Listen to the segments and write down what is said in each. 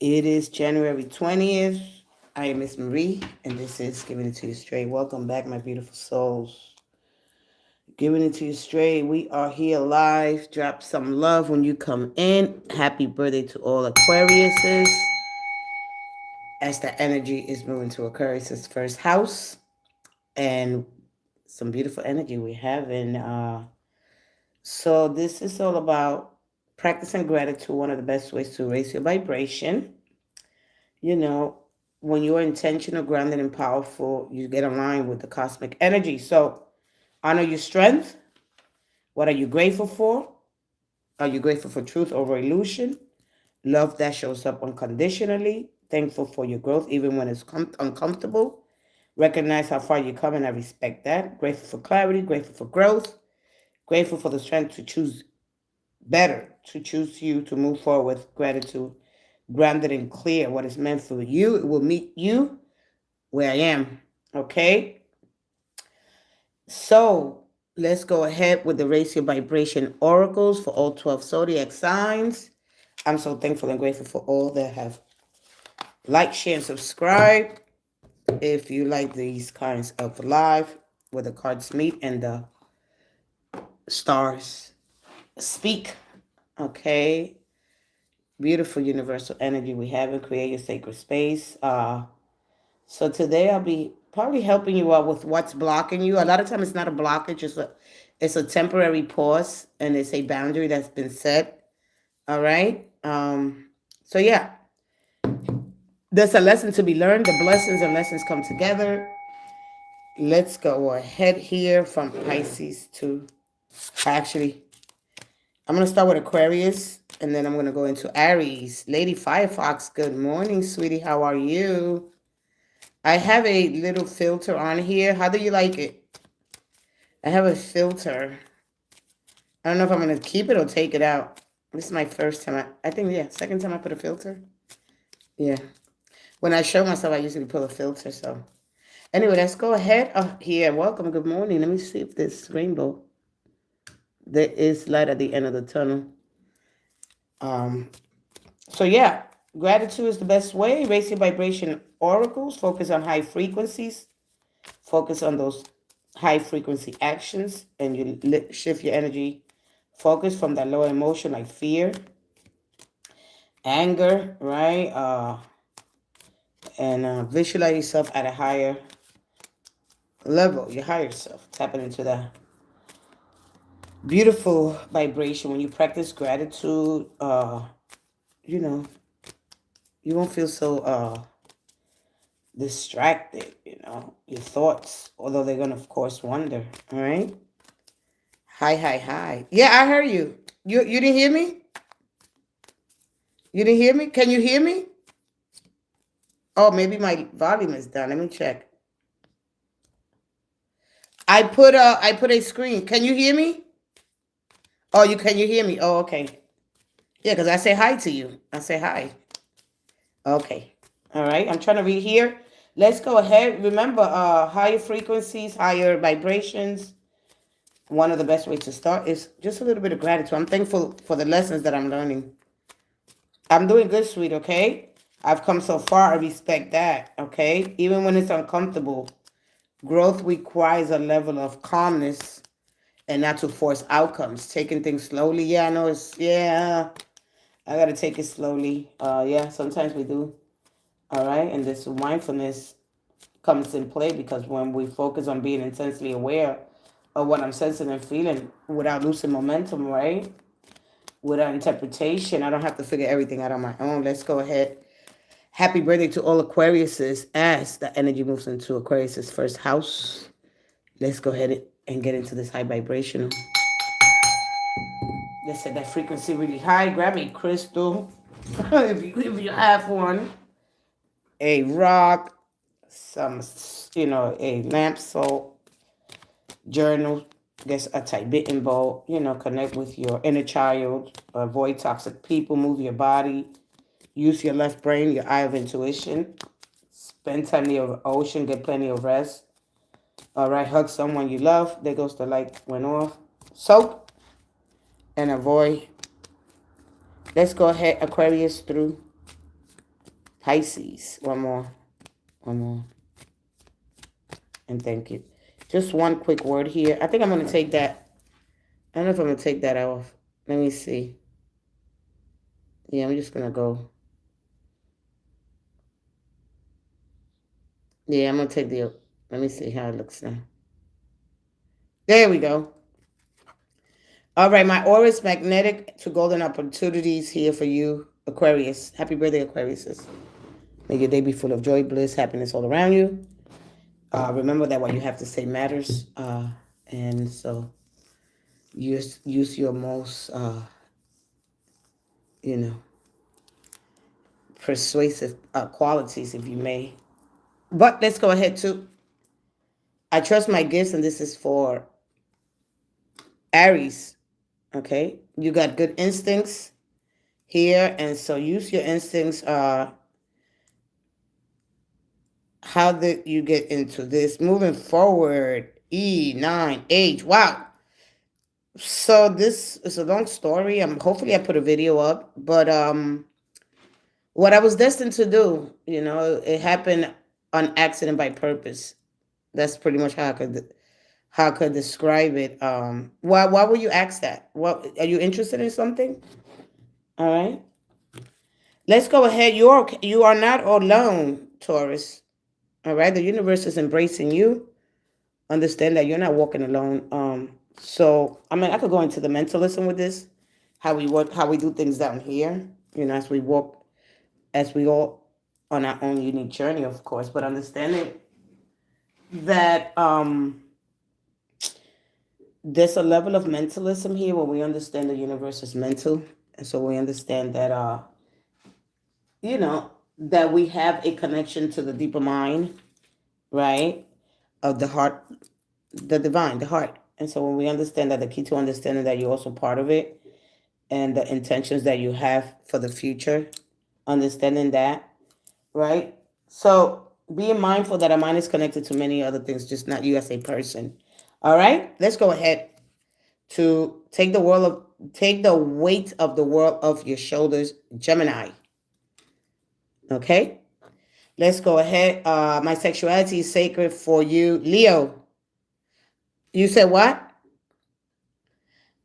It is January 20th. I am Miss Marie, and this is Giving It To You Straight. Welcome back, my beautiful souls. Giving It To You Straight. We are here live. Drop some love when you come in. Happy birthday to all Aquariuses. As the energy is moving to Aquarius' first house. And some beautiful energy we have. So this is all about practicing gratitude. One of the best ways to raise your vibration. You know, when you're intentional, grounded, and powerful, you get aligned with the cosmic energy. So honor your strength. What are you grateful for? Are you grateful for truth over illusion? Love that shows up unconditionally. Thankful for your growth, even when it's uncomfortable. Recognize how far you come, and I respect that. Grateful for clarity, grateful for growth, grateful for the strength to choose better, to choose you, to move forward with gratitude. Grounded and clear, what is meant for you, it will meet you where I am. Okay? So let's go ahead with the Raise Your Vibration oracles for all 12 zodiac signs. I'm so thankful and grateful for all that have liked, share, and subscribe. If you like these kinds of live where the cards meet and the stars speak. Okay? Beautiful universal energy we have and create your sacred space. So today I'll be probably helping you out with what's blocking you. A lot of times it's not a blockage, it's a temporary pause, and it's a boundary that's been set. All right. So yeah, there's a lesson to be learned. The blessings and lessons come together. Let's go ahead here from Pisces to actually I'm going to start with Aquarius, and then I'm going to go into Aries. Lady Firefox, good morning, sweetie. How are you? I have a little filter on here. How do you like it? I have a filter. I don't know if I'm going to keep it or take it out. This is my first time. I think, yeah, second time I put a filter. Yeah. When I show myself, I usually pull a filter. So anyway, let's go ahead. Oh, here, welcome. Good morning. Let me see if this rainbow. There is light at the end of the tunnel. So yeah, gratitude is the best way. Raise your vibration oracles. Focus on high frequencies. Focus on those high frequency actions, and you shift your energy focus from that low emotion like fear, anger, right? And visualize yourself at a higher level, your higher self, tapping into that beautiful vibration. When you practice gratitude, you know, you won't feel so distracted, your thoughts, although they're gonna of course wander. All right. Hi, hi, hi. Yeah, I heard you. You didn't hear me? You didn't hear me? Can you hear me? Oh, maybe my volume is down. Let me check. I put a screen. Can you hear me? Oh, can you hear me? Oh, okay. Yeah, because I say hi to you. I say hi. Okay. All right. I'm trying to read here. Let's go ahead. Remember, higher frequencies, higher vibrations. One of the best ways to start is just a little bit of gratitude. I'm thankful for the lessons that I'm learning. I'm doing good, sweet, okay? I've come so far. I respect that, okay? Even when it's uncomfortable, growth requires a level of calmness and not to force outcomes. Taking things slowly. Yeah, I know I got to take it slowly. Yeah, sometimes we do. All right. And this mindfulness comes in play because when we focus on being intensely aware of what I'm sensing and feeling without losing momentum, right? Without interpretation, I don't have to figure everything out on my own. Let's go ahead. Happy birthday to all Aquariuses as the energy moves into Aquarius's first house. Let's go ahead and get into this high vibration. Let's set that frequency really high. Grab a crystal if you have one, a rock, some, a lamp salt, journal, guess a Tibetan bowl, connect with your inner child, avoid toxic people, move your body, use your left brain, your eye of intuition, spend time near the ocean, get plenty of rest. All right, hug someone you love. There goes the light went off. Soak and avoid. Let's go ahead, Aquarius, through Pisces. One more. One more. And thank you. Just one quick word here. I think I'm going to take that. I don't know if I'm going to take that off. Let me see. Yeah, I'm just going to go. Yeah, I'm going to take the... Let me see how it looks now. There we go. All right, my aura is magnetic to golden opportunities here for you, Aquarius. Happy birthday, Aquarius. May your day be full of joy, bliss, happiness all around you. Remember that what you have to say matters. And so use your most, persuasive qualities, if you may. But let's go ahead to, I trust my gifts, and this is for Aries. Okay, you got good instincts here, and so use your instincts. How did you get into this? Moving forward, E9H. Wow. So this is a long story. Hopefully I put a video up, but what I was destined to do, it happened on accident by purpose. That's pretty much how I could describe it. Why would you ask that? What, are you interested in something? All right. Let's go ahead. You are not alone, Taurus. All right. The universe is embracing you. Understand that you're not walking alone. So I could go into the mentalism with this, how we work, how we do things down here. As we walk, as we all on our own unique journey, of course. But understanding that there's a level of mentalism here where we understand the universe is mental, and so we understand that that we have a connection to the deeper mind, right, of the heart, the divine, the heart. And so when we understand that, the key to understanding that you're also part of it, and the intentions that you have for the future, understanding that, right? So being mindful that our mind is connected to many other things, just not you as a person. All right, let's go ahead to take the weight of the world off your shoulders, Gemini. Okay, let's go ahead. My sexuality is sacred for you, Leo. You said what?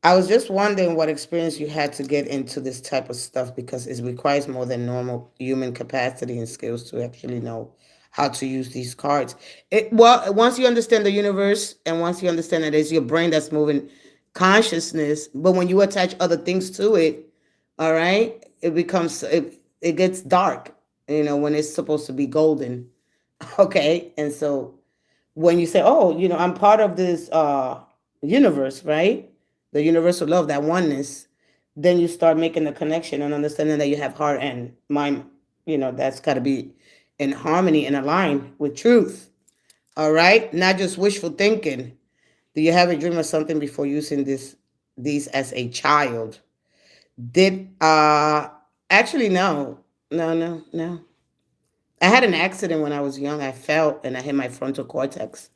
I was just wondering what experience you had to get into this type of stuff, because it requires more than normal human capacity and skills to actually know how to use these cards. Well, once you understand the universe, and once you understand that it's your brain that's moving consciousness, but when you attach other things to it, all right, it gets dark, when it's supposed to be golden. Okay, and so when you say, oh, I'm part of this universe, right? The universal love, that oneness, then you start making the connection and understanding that you have heart and mind, that's got to be in harmony and aligned with truth. All right, not just wishful thinking. Do you have a dream of something before using these as a child? Actually, no. I had an accident when I was young. I fell and I hit my frontal cortex,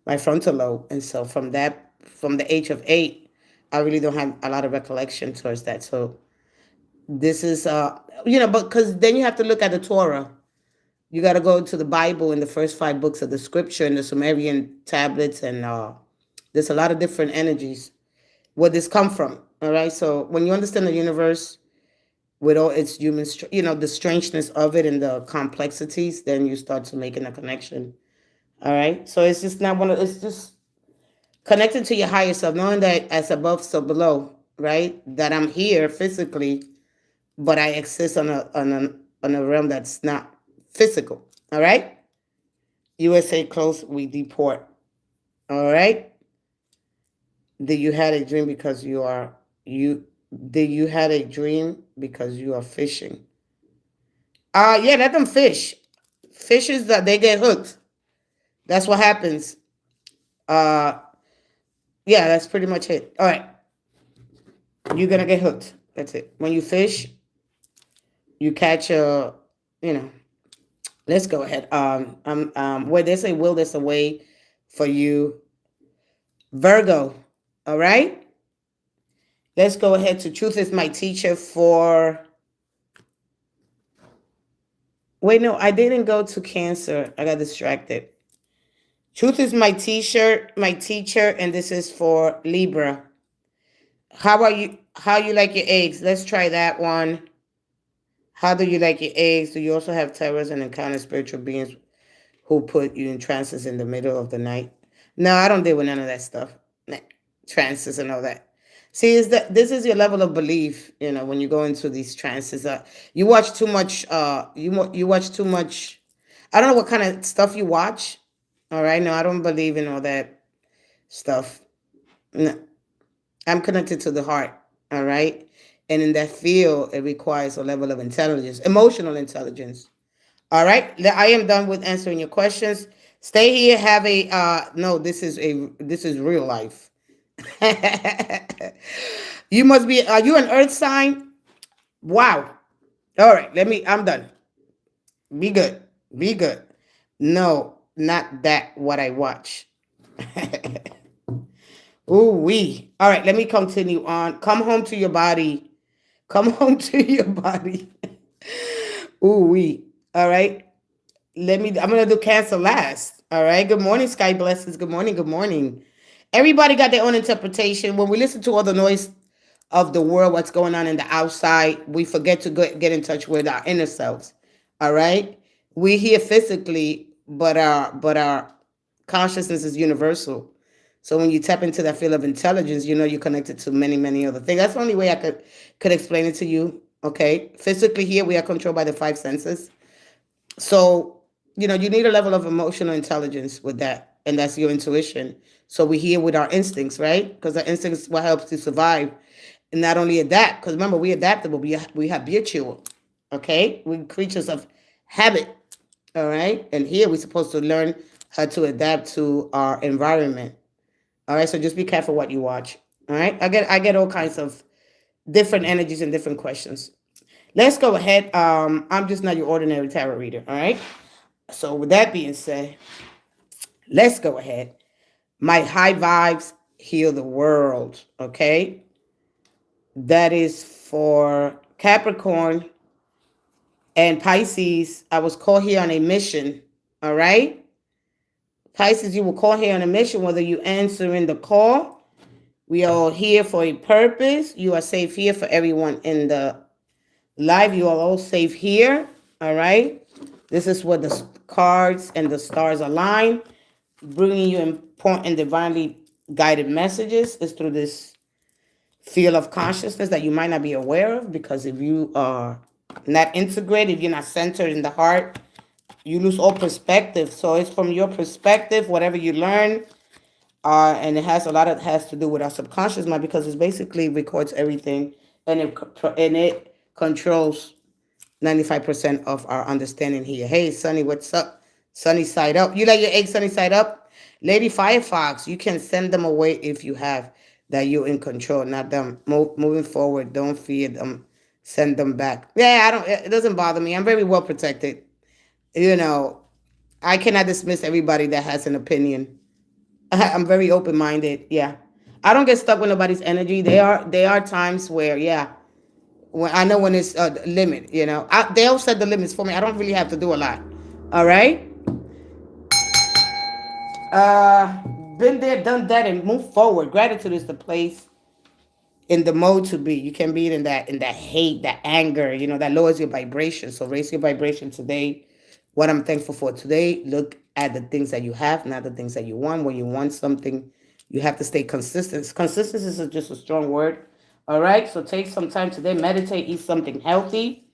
my frontal lobe. And so from the age of 8, I really don't have a lot of recollection towards that. So this is, but because then you have to look at the Torah. You got to go to the Bible and the first 5 books of the scripture and the Sumerian tablets. And there's a lot of different energies where this come from. All right. So when you understand the universe with all its human, the strangeness of it and the complexities, then you start to making a connection. All right. So it's just not it's just connected to your higher self, knowing that as above, so below, right? That I'm here physically, but I exist on a realm that's not physical. All right. USA close, we deport. All right. Did you had a dream because you are fishing? Yeah, let them fish. Fishes that they get hooked. That's what happens. Yeah, that's pretty much it. All right. You're going to get hooked. That's it. When you fish, you catch let's go ahead. Where there's a will, there's a way for you, Virgo. All right. Let's go ahead to truth is my teacher for Wait, no, I didn't go to Cancer. I got distracted. Truth is my t-shirt, my teacher, and this is for Libra. How are you? How you like your eggs? Let's try that one. How do you like your eggs? Do you also have terrors and encounter spiritual beings who put you in trances in the middle of the night? No, I don't deal with none of that stuff. Nah, trances and all that. See, is that this is your level of belief? You know, when you go into these trances, you watch too much. You watch too much. I don't know what kind of stuff you watch. All right, no, I don't believe in all that stuff. No, I'm connected to the heart. All right, and in that field, it requires a level of intelligence, emotional intelligence. All right, I am done with answering your questions. Stay here. Have a no. This is real life. You must be. Are you an Earth sign? Wow. All right. I'm done. Be good. Be good. No, not that. What I watch. Ooh wee. All right. Let me continue on. Come home to your body. Come home to your body. Ooh wee. All right. I'm gonna do Cancer last. All right. Good morning, Sky Blessings. Good morning. Good morning. Everybody got their own interpretation. When we listen to all the noise of the world, what's going on in the outside, we forget to get in touch with our inner selves. All right. We here physically, but our consciousness is universal. So when you tap into that field of intelligence, you know you're connected to many, many other things. That's the only way I could explain it to you. Okay. Physically here, we are controlled by the five senses. So, you know, you need a level of emotional intelligence with that, and that's your intuition. So we hear with our instincts, right? Because our instincts what helps to survive, and not only adapt. Because remember, we adaptable. We habitual. Okay, we're creatures of habit. All right, and here we're supposed to learn how to adapt to our environment. All right, so just be careful what you watch. All right, I get all kinds of different energies and different questions. Let's go ahead. I'm just not your ordinary tarot reader. All right. So with that being said, let's go ahead. My high vibes heal the world. Okay. That is for Capricorn and Pisces. I was called here on a mission. All right. Pisces, you were called here on a mission, whether you answer in the call. We are all here for a purpose. You are safe here for everyone in the live. You are all safe here. All right. This is where the cards and the stars align, bringing you important divinely guided messages is through this field of consciousness that you might not be aware of, because if you are not integrated, if you're not centered in the heart, you lose all perspective. So it's from your perspective, whatever you learn, and it has to do with our subconscious mind, because it basically records everything, and it controls 95% of our understanding here. Hey, Sunny, what's up? Sunny side up. You like your eggs sunny side up? Lady Firefox, you can send them away if you have that you're in control, not them. Moving forward, don't fear them. Send them back. Yeah, I don't. It doesn't bother me. I'm very well protected. You know, I cannot dismiss everybody that has an opinion. I'm very open minded. Yeah, I don't get stuck with nobody's energy. There are times where when I know when it's a limit, they all set the limits for me. I don't really have to do a lot. All right. Uh, Been there, done that, and move forward. Gratitude is the place in the mode to be. You can be in that hate, that anger. That lowers your vibration. So raise your vibration today. What I'm thankful for today. Look at the things that you have, not the things that you want. When you want something, you have to stay consistent. Consistency is just a strong word. All right. So take some time today. Meditate. Eat something healthy.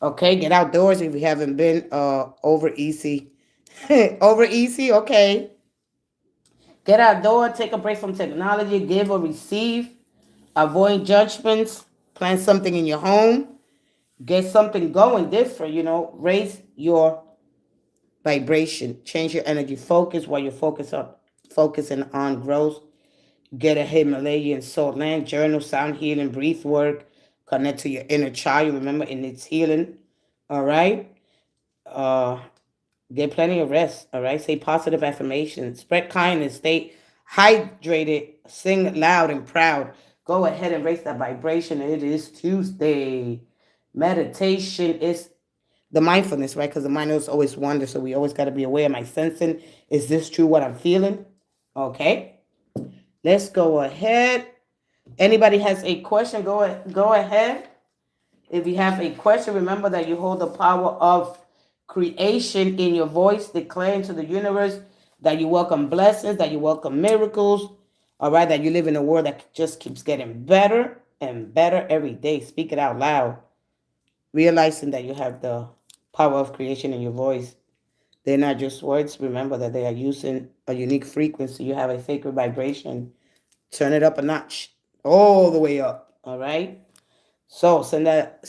Okay. Get outdoors if you haven't been. Over easy. Over easy. Okay. Get outdoors. Take a break from technology. Give or receive. Avoid judgments. Plan something in your home. Get something going different. Raise your vibration. Change your energy focus while you're focusing on growth. Get a Himalayan salt land. Journal, sound healing, breathe work. Connect to your inner child. Remember, in its healing. All right. Uh, get plenty of rest. All right. Say positive affirmations. Spread kindness. Stay hydrated. Sing loud and proud. Go ahead and raise that vibration. It is Tuesday. Meditation is the mindfulness, right? Because the mind is always wonder. So we always got to be aware. Am I sensing? Is this true what I'm feeling? Okay. Let's go ahead. Anybody has a question, go ahead. If you have a question, remember that you hold the power of creation in your voice, declaring to the universe that you welcome blessings, that you welcome miracles, all right, that you live in a world that just keeps getting better and better every day. Speak it out loud, realizing that you have the power of creation in your voice. They're not just words. Remember that they are using a unique frequency. You have a sacred vibration. Turn it up a notch, all the way up, all right? So send that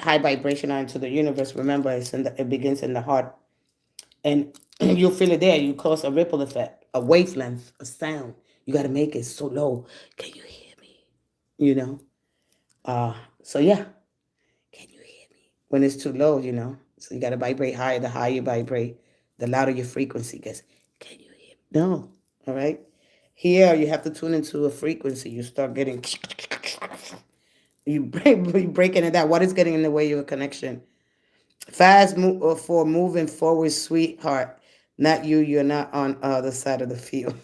high vibration out into the universe. Remember, it begins in the heart. And you'll feel it there. You cause a ripple effect, a wavelength, a sound. You got to make it so low. Can you hear me? You know? So yeah. Can you hear me? When it's too low, you know? So you got to vibrate higher. The higher you vibrate, the louder your frequency gets. Can you hear me? No. All right? Here, you have to tune into a frequency. You start getting... You breaking it down. What is getting in the way of your connection? Fast move for moving forward, sweetheart. Not you. You're not on the other side of the field.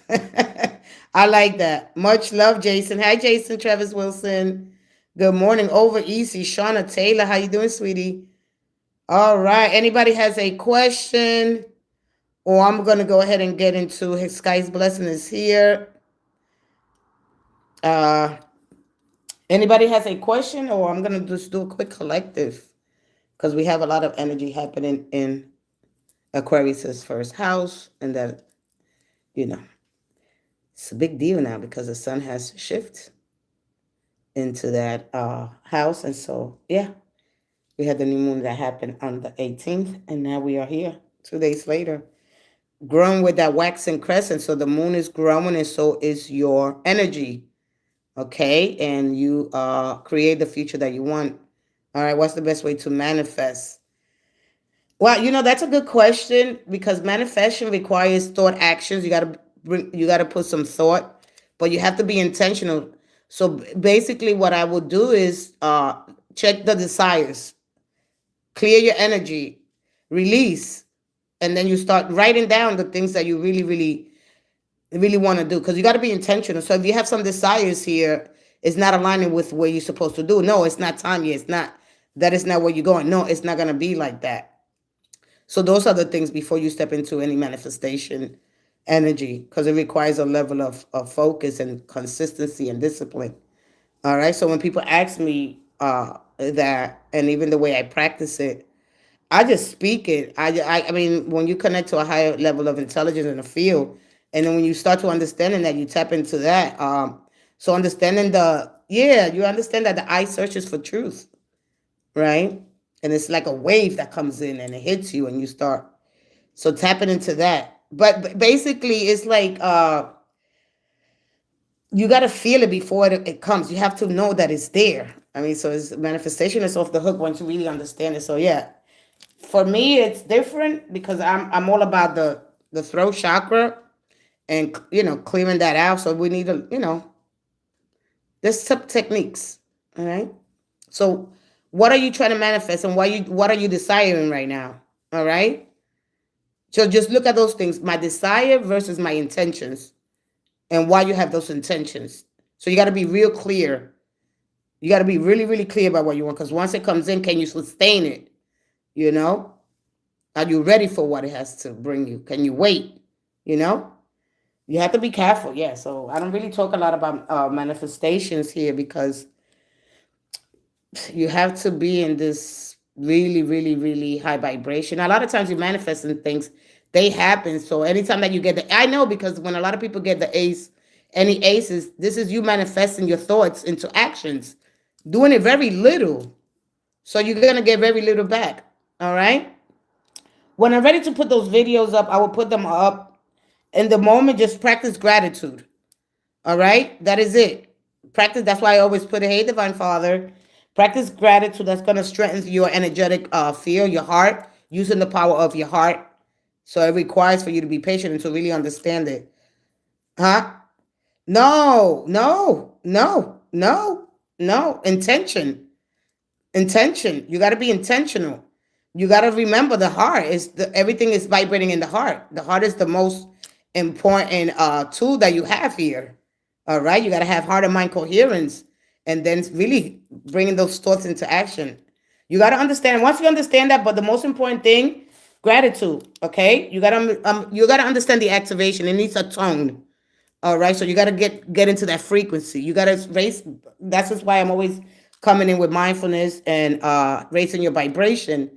I like that. Much love, Jason. Hi, Jason. Travis Wilson. Good morning. Over easy. Shauna Taylor. How you doing, sweetie? All right. Anybody has a question? Or I'm going to go ahead and get into his Sky's blessing is here. Anybody has a question, or I'm going to just do a quick collective because we have a lot of energy happening in Aquarius's first house, and that, you know, it's a big deal now because the sun has shifted into that house. And so, yeah, we had the new moon that happened on the 18th, and now we are here 2 days later, growing with that waxing crescent. So the moon is growing, and so is your energy. Okay, and you create the future that you want. All right, what's the best way to manifest? Well, you know, that's a good question because manifestation requires thought actions. You got to put some thought, but you have to be intentional. So basically what I would do is check the desires, clear your energy, release, and then you start writing down the things that you really want to do, because you got to be intentional. So if you have some desires here, it's not aligning with what you're supposed to do. No, it's not time yet. That is not where you're going. No, it's not going to be like that. So those are the things before you step into any manifestation energy, because it requires a level of focus and consistency and discipline. All right. So when people ask me that, and even the way I practice it, I just speak it. I mean, when you connect to a higher level of intelligence in the field, and then when you start to understanding that, you tap into that. So understanding you understand that the eye searches for truth, right? And it's like a wave that comes in and it hits you, and you start so tapping into that. But basically, it's like you got to feel it before it comes. You have to know that it's there. I mean, so it's manifestation is off the hook once you really understand it. So yeah, for me, it's different because I'm all about the throat chakra and, you know, clearing that out. So we need to, you know, there's some techniques. All right. So what are you trying to manifest, and what are you desiring right now? All right. So just look at those things, my desire versus my intentions, and why you have those intentions. So you got to be real clear. You got to be really, really clear about what you want, because once it comes in, can you sustain it? You know, are you ready for what it has to bring you? Can you wait? You know, you have to be careful. Yeah. So I don't really talk a lot about manifestations here because you have to be in this really, really, really high vibration. A lot of times you manifesting things, they happen. So anytime that you get I know, because when a lot of people get the ace, any aces, this is you manifesting your thoughts into actions, doing it very little. So you're going to get very little back. All right. When I'm ready to put those videos up, I will put them up. In the moment, just practice gratitude. All right. That is it. Practice. That's why I always put it, hey, Divine Father. Practice gratitude. That's going to strengthen your energetic field, your heart, using the power of your heart. So it requires for you to be patient and to really understand it. Huh? No. Intention. You got to be intentional. You got to remember the heart is everything is vibrating in the heart. The heart is the most important tool that you have here. All right, you got to have heart and mind coherence, and then really bringing those thoughts into action. You got to understand. Once you understand that, but the most important thing, gratitude. Okay, you got to understand the activation. It needs a tone. All right, so you got to get into that frequency. You got to raise. That's just why I'm always coming in with mindfulness and raising your vibration.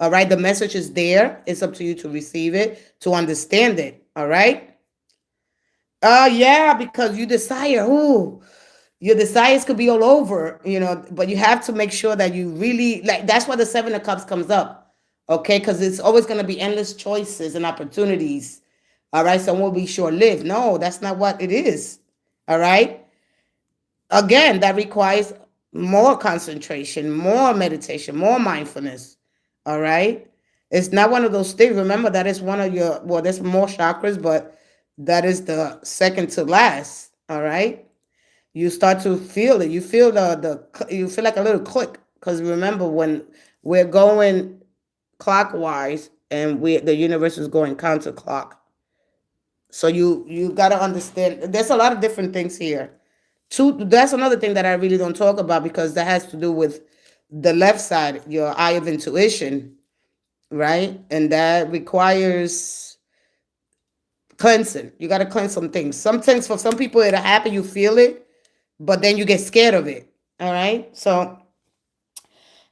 All right, the message is there. It's up to you to receive it, to understand it. All right. Yeah, because you desire. Ooh, your desires could be all over, but you have to make sure that you really like. That's why the Seven of Cups comes up. Okay, because it's always going to be endless choices and opportunities. All right, some will be short lived. No, that's not what it is. All right. Again, that requires more concentration, more meditation, more mindfulness. All right. It's not one of those things. Remember, that is one of your, well, there's more chakras, but that is the second to last. All right. You start to feel it. You feel you feel like a little click. Because remember, when we're going clockwise and the universe is going counterclock. So you got to understand. There's a lot of different things here. That's another thing that I really don't talk about because that has to do with the left side, your eye of intuition, right? And that requires cleansing. You got to cleanse some things. Some things for some people it'll happen, you feel it, but then you get scared of it. All right. So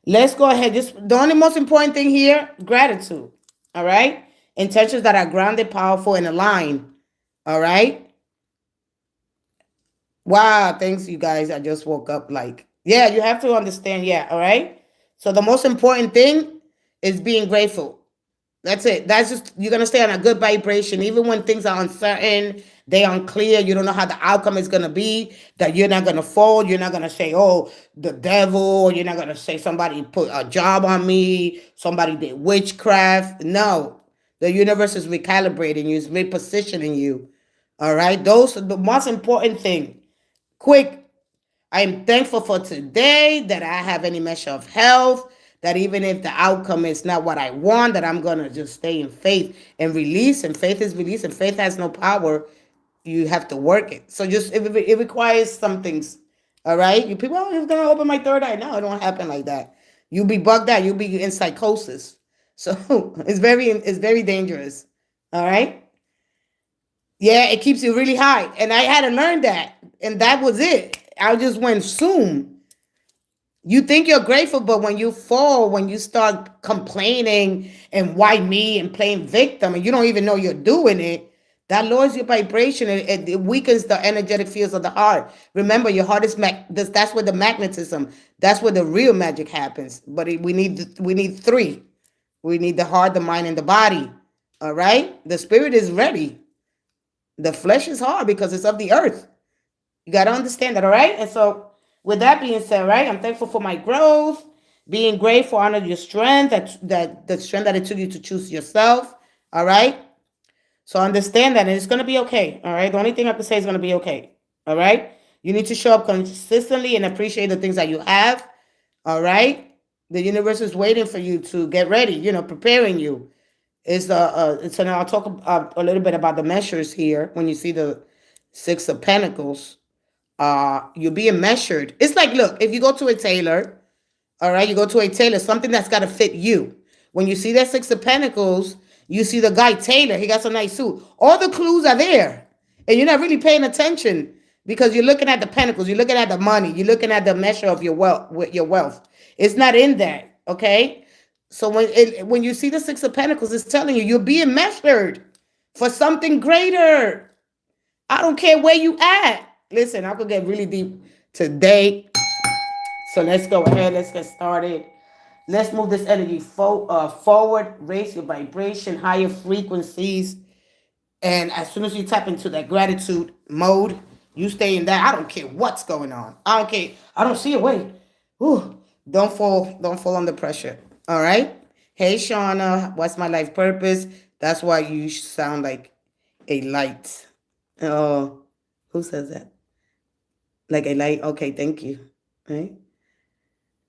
let's go ahead. Just the only most important thing here, gratitude. All right. Intentions that are grounded, powerful, and aligned. All right. Wow. Thanks, you guys. I just woke up like, yeah, you have to understand. Yeah. All right. So the most important thing is being grateful. That's it. That's just, you're going to stay on a good vibration. Even when things are uncertain, they're unclear, you don't know how the outcome is going to be, that you're not going to fall. You're not going to say, oh, the devil. You're not going to say somebody put a job on me. Somebody did witchcraft. No, the universe is recalibrating you. It's repositioning you. All right. Those are the most important thing. Quick. I'm thankful for today that I have any measure of health, that even if the outcome is not what I want, that I'm going to just stay in faith and release. And faith is release, and faith has no power. You have to work it. So just it requires some things. All right. You people, oh, it's going to open my third eye. No, it don't happen like that. You'll be bugged out. You'll be in psychosis. So it's very dangerous. All right. Yeah, it keeps you really high. And I had to learn that. And that was it. I just went zoom. You think you're grateful, but when you fall, when you start complaining and why me and playing victim, and you don't even know you're doing it, that lowers your vibration. It weakens the energetic fields of the heart. Remember, your heart is that's where the magnetism. That's where the real magic happens. But we need three. We need the heart, the mind, and the body. All right. The spirit is ready. The flesh is hard because it's of the earth. You got to understand that, all right? And so with that being said, right, I'm thankful for my growth, being grateful, honor your strength, that the strength that it took you to choose yourself, all right? So understand that, and it's going to be okay, all right? The only thing I have to say is going to be okay, all right? You need to show up consistently and appreciate the things that you have, all right? The universe is waiting for you to get ready, preparing you. So now I'll talk a little bit about the measures here. When you see the Six of Pentacles, you're being measured. It's like, look, if you go to a tailor, all right, you go to a tailor, something that's got to fit you. When you see that Six of Pentacles, you see the guy Taylor, he got some nice suit. All the clues are there, and you're not really paying attention because you're looking at the pentacles, you're looking at the money, you're looking at the measure of your wealth. It's not in there, okay? So when you see the Six of Pentacles, it's telling you you're being measured for something greater. I don't care where you at. Listen, I could get really deep today. So let's go ahead. Let's get started. Let's move this energy forward. Raise your vibration, higher frequencies. And as soon as you tap into that gratitude mode, you stay in that. I don't care what's going on. I don't care. I don't see a way. Whew. Don't fall under pressure. All right. Hey, Shauna, what's my life purpose? That's why you sound like a light. Oh, who says that? Like a light. Okay, thank you. Right.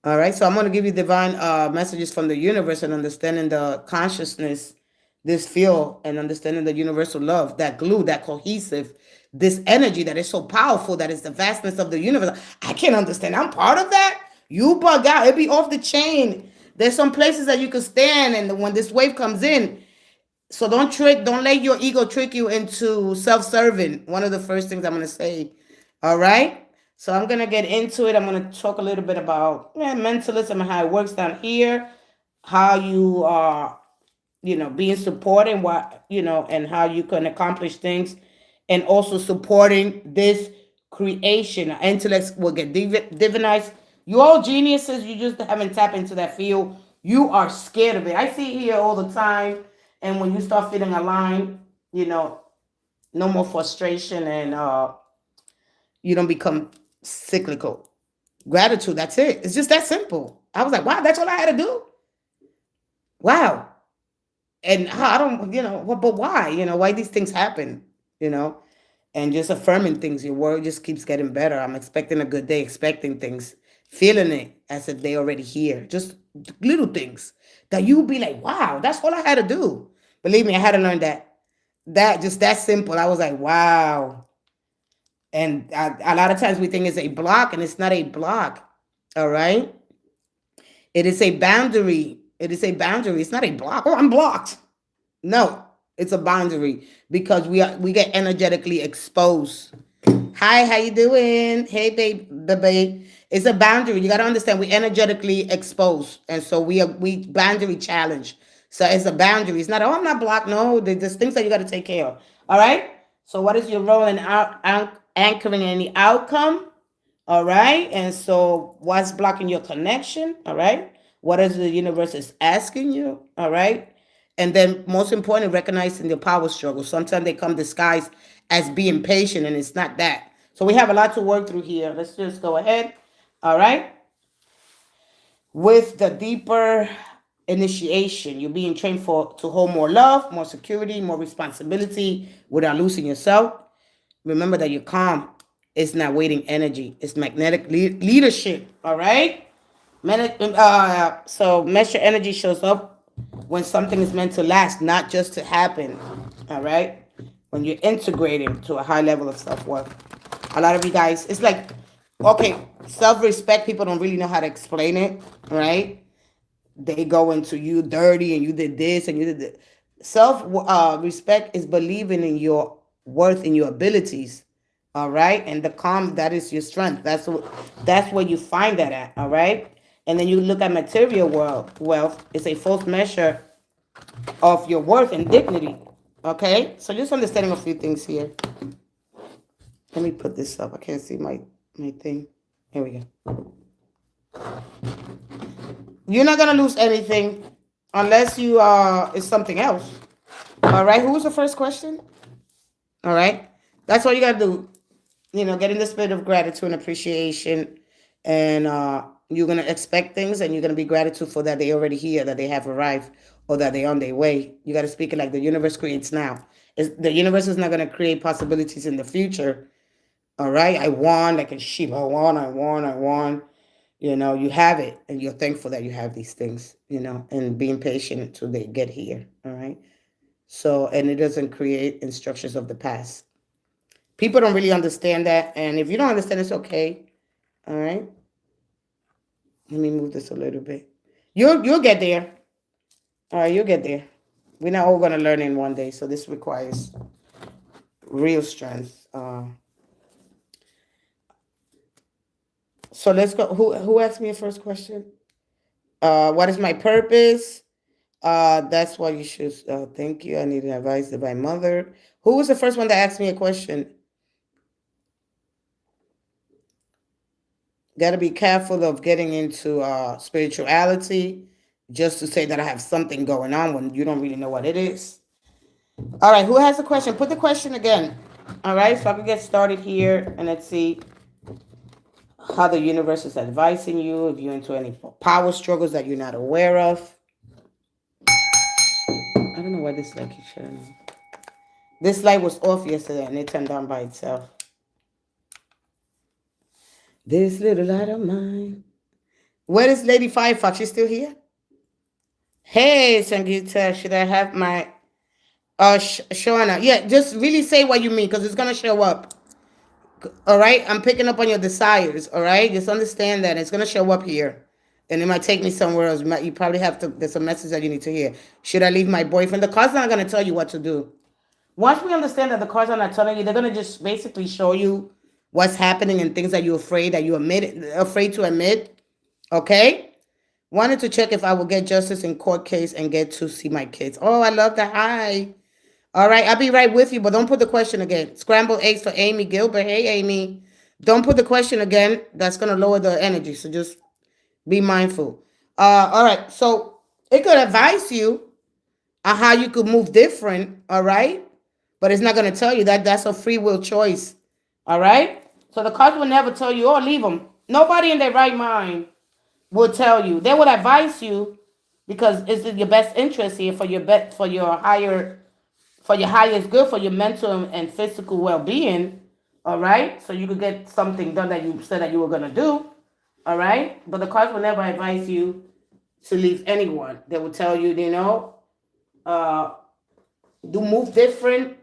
All right, so I'm going to give you divine messages from the universe and understanding the consciousness, this feel, and understanding the universal love, that glue, that cohesive, this energy that is so powerful, that is the vastness of the universe. I can't understand. I'm part of that. You bug out. It'd be off the chain. There's some places that you could stand, and when this wave comes in, so don't let your ego trick you into self-serving. One of the first things I'm going to say. All right. So I'm going to get into it. I'm going to talk a little bit about mentalism and how it works down here, how you are, being supported, and how you can accomplish things, and also supporting this creation. Intellects will get divinized. You all geniuses. You just haven't tapped into that field. You are scared of it. I see it here all the time. And when you start feeling aligned, no more frustration, and you don't become cyclical. Gratitude, that's it. It's just that simple. I was like, wow, that's all I had to do. Wow. And I don't, but why? Why these things happen, and just affirming things. Your word just keeps getting better. I'm expecting a good day, expecting things, feeling it as if they already here. Just little things that you be like, wow, that's all I had to do. Believe me, I had to learn that just that simple. I was like, wow. And a lot of times we think it's a block, and it's not a block. All right. It is a boundary. It is a boundary. It's not a block. Oh, I'm blocked. No, it's a boundary, because we get energetically exposed. Hi, how you doing? Hey, babe. It's a boundary. You got to understand, we energetically exposed, and so we boundary challenge. So it's a boundary. It's not, oh, I'm not blocked. No, there's things that you got to take care of. All right. So what is your role in anchoring any outcome? All right. And so what's blocking your connection? All right. What is the universe is asking you? All right. And then most importantly, recognizing the power struggle. Sometimes they come disguised as being patient, and it's not that. So we have a lot to work through here. Let's just go ahead. All right. With the deeper initiation, you're being trained to hold more love, more security, more responsibility without losing yourself. Remember that you're calm. It's not waiting energy. It's magnetic leadership. All right. So measure energy shows up when something is meant to last, not just to happen. All right. When you're integrating to a high level of self-worth. A lot of you guys, it's like, okay, self-respect, people don't really know how to explain it, right? They go into you dirty and you did this and you did that. Self-respect is believing in your worth, in your abilities, all right? And the calm, that is your strength. That's where you find that at, all right? And then you look at material wealth. It's a false measure of your worth and dignity, okay? So just understanding a few things here. Let me put this up. I can't see my thing. Here we go. You're not going to lose anything unless you it's something else. All right. Who was the first question? All right. That's all you got to do. Get in the spirit of gratitude and appreciation. And you're going to expect things, and you're going to be gratitude for that they already here, that they have arrived, or that they're on their way. You got to speak it like the universe creates now. The universe is not going to create possibilities in the future. All right. I won like a sheep. I won. You have it, and you're thankful that you have these things, and being patient until they get here. All right. So, and it doesn't create instructions of the past. People don't really understand that. And if you don't understand, it's okay. All right. Let me move this a little bit. You'll get there. All right. You'll get there. We're not all going to learn in one day. So this requires real strength. So let's go. Who asked me a first question? What is my purpose? That's why you should. Thank you. I need advice by mother. Who was the first one that asked me a question? Got to be careful of getting into spirituality just to say that I have something going on when you don't really know what it is. All right. Who has a question? Put the question again. All right. So I can get started here, and let's see how the universe is advising you, if you're into any power struggles that you're not aware of. I don't know why this light keeps shining. This light was off yesterday, and it turned on by itself. This little light of mine, Where is Lady Firefox? She's still here? Hey, Sangeeta, should I have my Shauna? Yeah, just really say what you mean because it's gonna show up. All right, I'm picking up on your desires. All right, just understand that it's gonna show up here, and it might take me somewhere else. You probably have to. There's a message that you need to hear. Should I leave my boyfriend? The cards are not gonna tell you what to do. Once we understand that the cards are not telling you, they're gonna just basically show you what's happening and things that you're afraid to admit. Okay. Wanted to check if I will get justice in court case and get to see my kids. Oh, I love that. Hi. All right, I'll be right with you, but don't put the question again. Scrambled eggs for Amy Gilbert. Hey, Amy. Don't put the question again. That's going to lower the energy, so just be mindful. All right, so it could advise you on how you could move different, all right? But it's not going to tell you that. That's a free will choice, all right? So the cards will never tell you, oh, leave them. Nobody in their right mind will tell you. They would advise you because it's in your best interest here for your highest good, for your mental and physical well-being, all right? So you could get something done that you said that you were going to do, all right? But the cards will never advise you to leave anyone. They will tell you, do move different,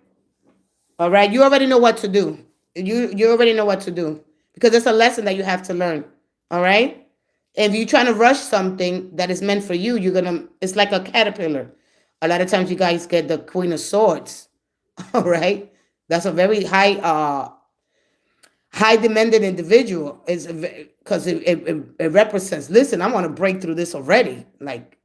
all right? You already know what to do. You already know what to do because it's a lesson that you have to learn, all right? If you're trying to rush something that is meant for you, it's like a caterpillar. A lot of times you guys get the Queen of Swords, all right? That's a very high demanded individual. It's because it represents, listen, I want to break through this already. Like,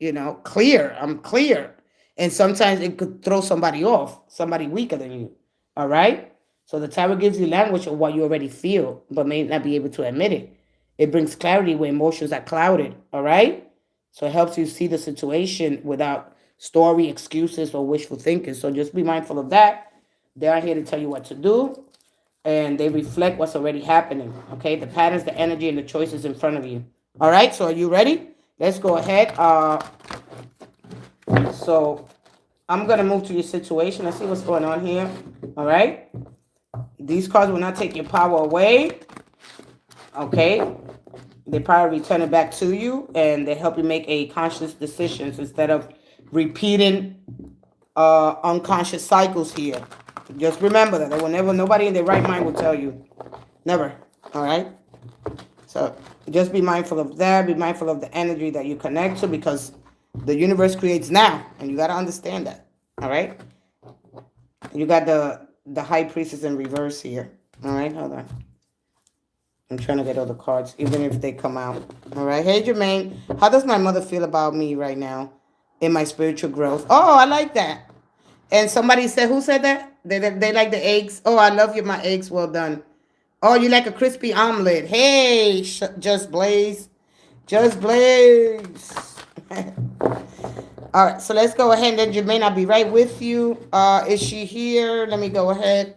clear. I'm clear. And sometimes it could throw somebody off, somebody weaker than you, all right? So the Tower gives you language of what you already feel, but may not be able to admit it. It brings clarity where emotions are clouded, all right? So it helps you see the situation without story, excuses, or wishful thinking. So just be mindful of that. They are here to tell you what to do, and they reflect what's already happening, okay? The patterns, the energy, and the choices in front of you. All right, so are you ready? Let's go ahead. So I'm going to move to your situation. Let's see what's going on here, all right? These cards will not take your power away, okay? They probably return it back to you, and they help you make a conscious decisions instead of repeating unconscious cycles here. Just remember that. They will never, nobody in their right mind will tell you. Never. All right? So just be mindful of that. Be mindful of the energy that you connect to because the universe creates now, and you got to understand that. All right? You got the High Priestess in reverse here. All right? Hold on. I'm trying to get all the cards, even if they come out. All right. Hey, Jermaine. How does my mother feel about me right now in my spiritual growth? Oh, I like that. And somebody said, who said that? They like the eggs. Oh, I love you, my eggs. Well done. Oh, you like a crispy omelet. Hey, Just Blaze. Just Blaze. All right. So let's go ahead. And then Jermaine, I'll be right with you. Is she here? Let me go ahead.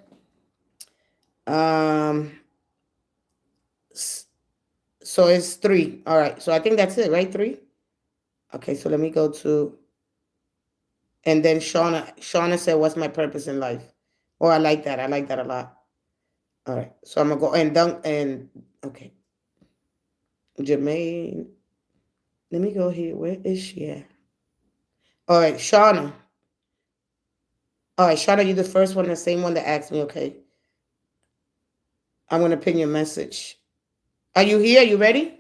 So it's 3. All right. So I think that's it, right? 3. Okay. So let me go to, and then Shauna said, what's my purpose in life? Oh, I like that. I like that a lot. All right. So I'm going to go and dunk and, okay. Jermaine. Let me go here. Where is she at? All right. Shauna. All right. Shauna, you're the first one, the same one that asked me. Okay. I'm going to pin your message. Are you here? Are you ready?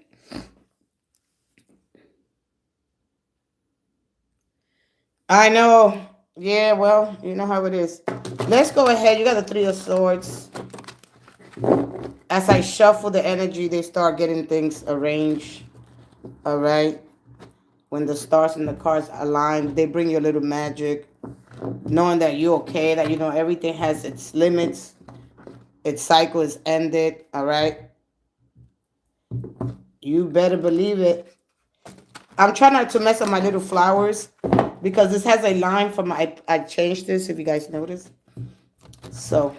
I know. Yeah, well, you know how it is. Let's go ahead. You got the 3 of Swords. As I shuffle the energy, they start getting things arranged. All right. When the stars and the cards align, they bring you a little magic. Knowing that you're okay, that everything has its limits. Its cycle is ended. All right. You better believe it. I'm trying not to mess up my little flowers because this has a line from I changed this, if you guys notice. So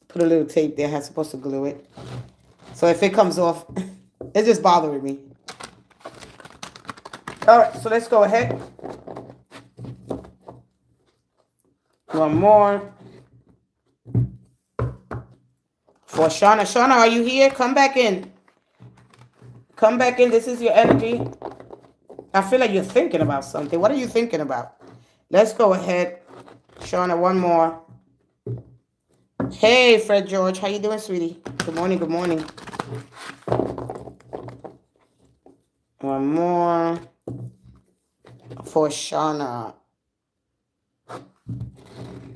put a little tape there. I'm supposed to glue it. So if it comes off, it's just bothering me. All right, so let's go ahead. One more. For Shauna. Shauna, are you here? Come back in. Come back in. This is your energy. I feel like you're thinking about something. What are you thinking about? Let's go ahead. Shauna, one more. Hey, Fred George. How you doing, sweetie? Good morning. Good morning. One more for Shauna.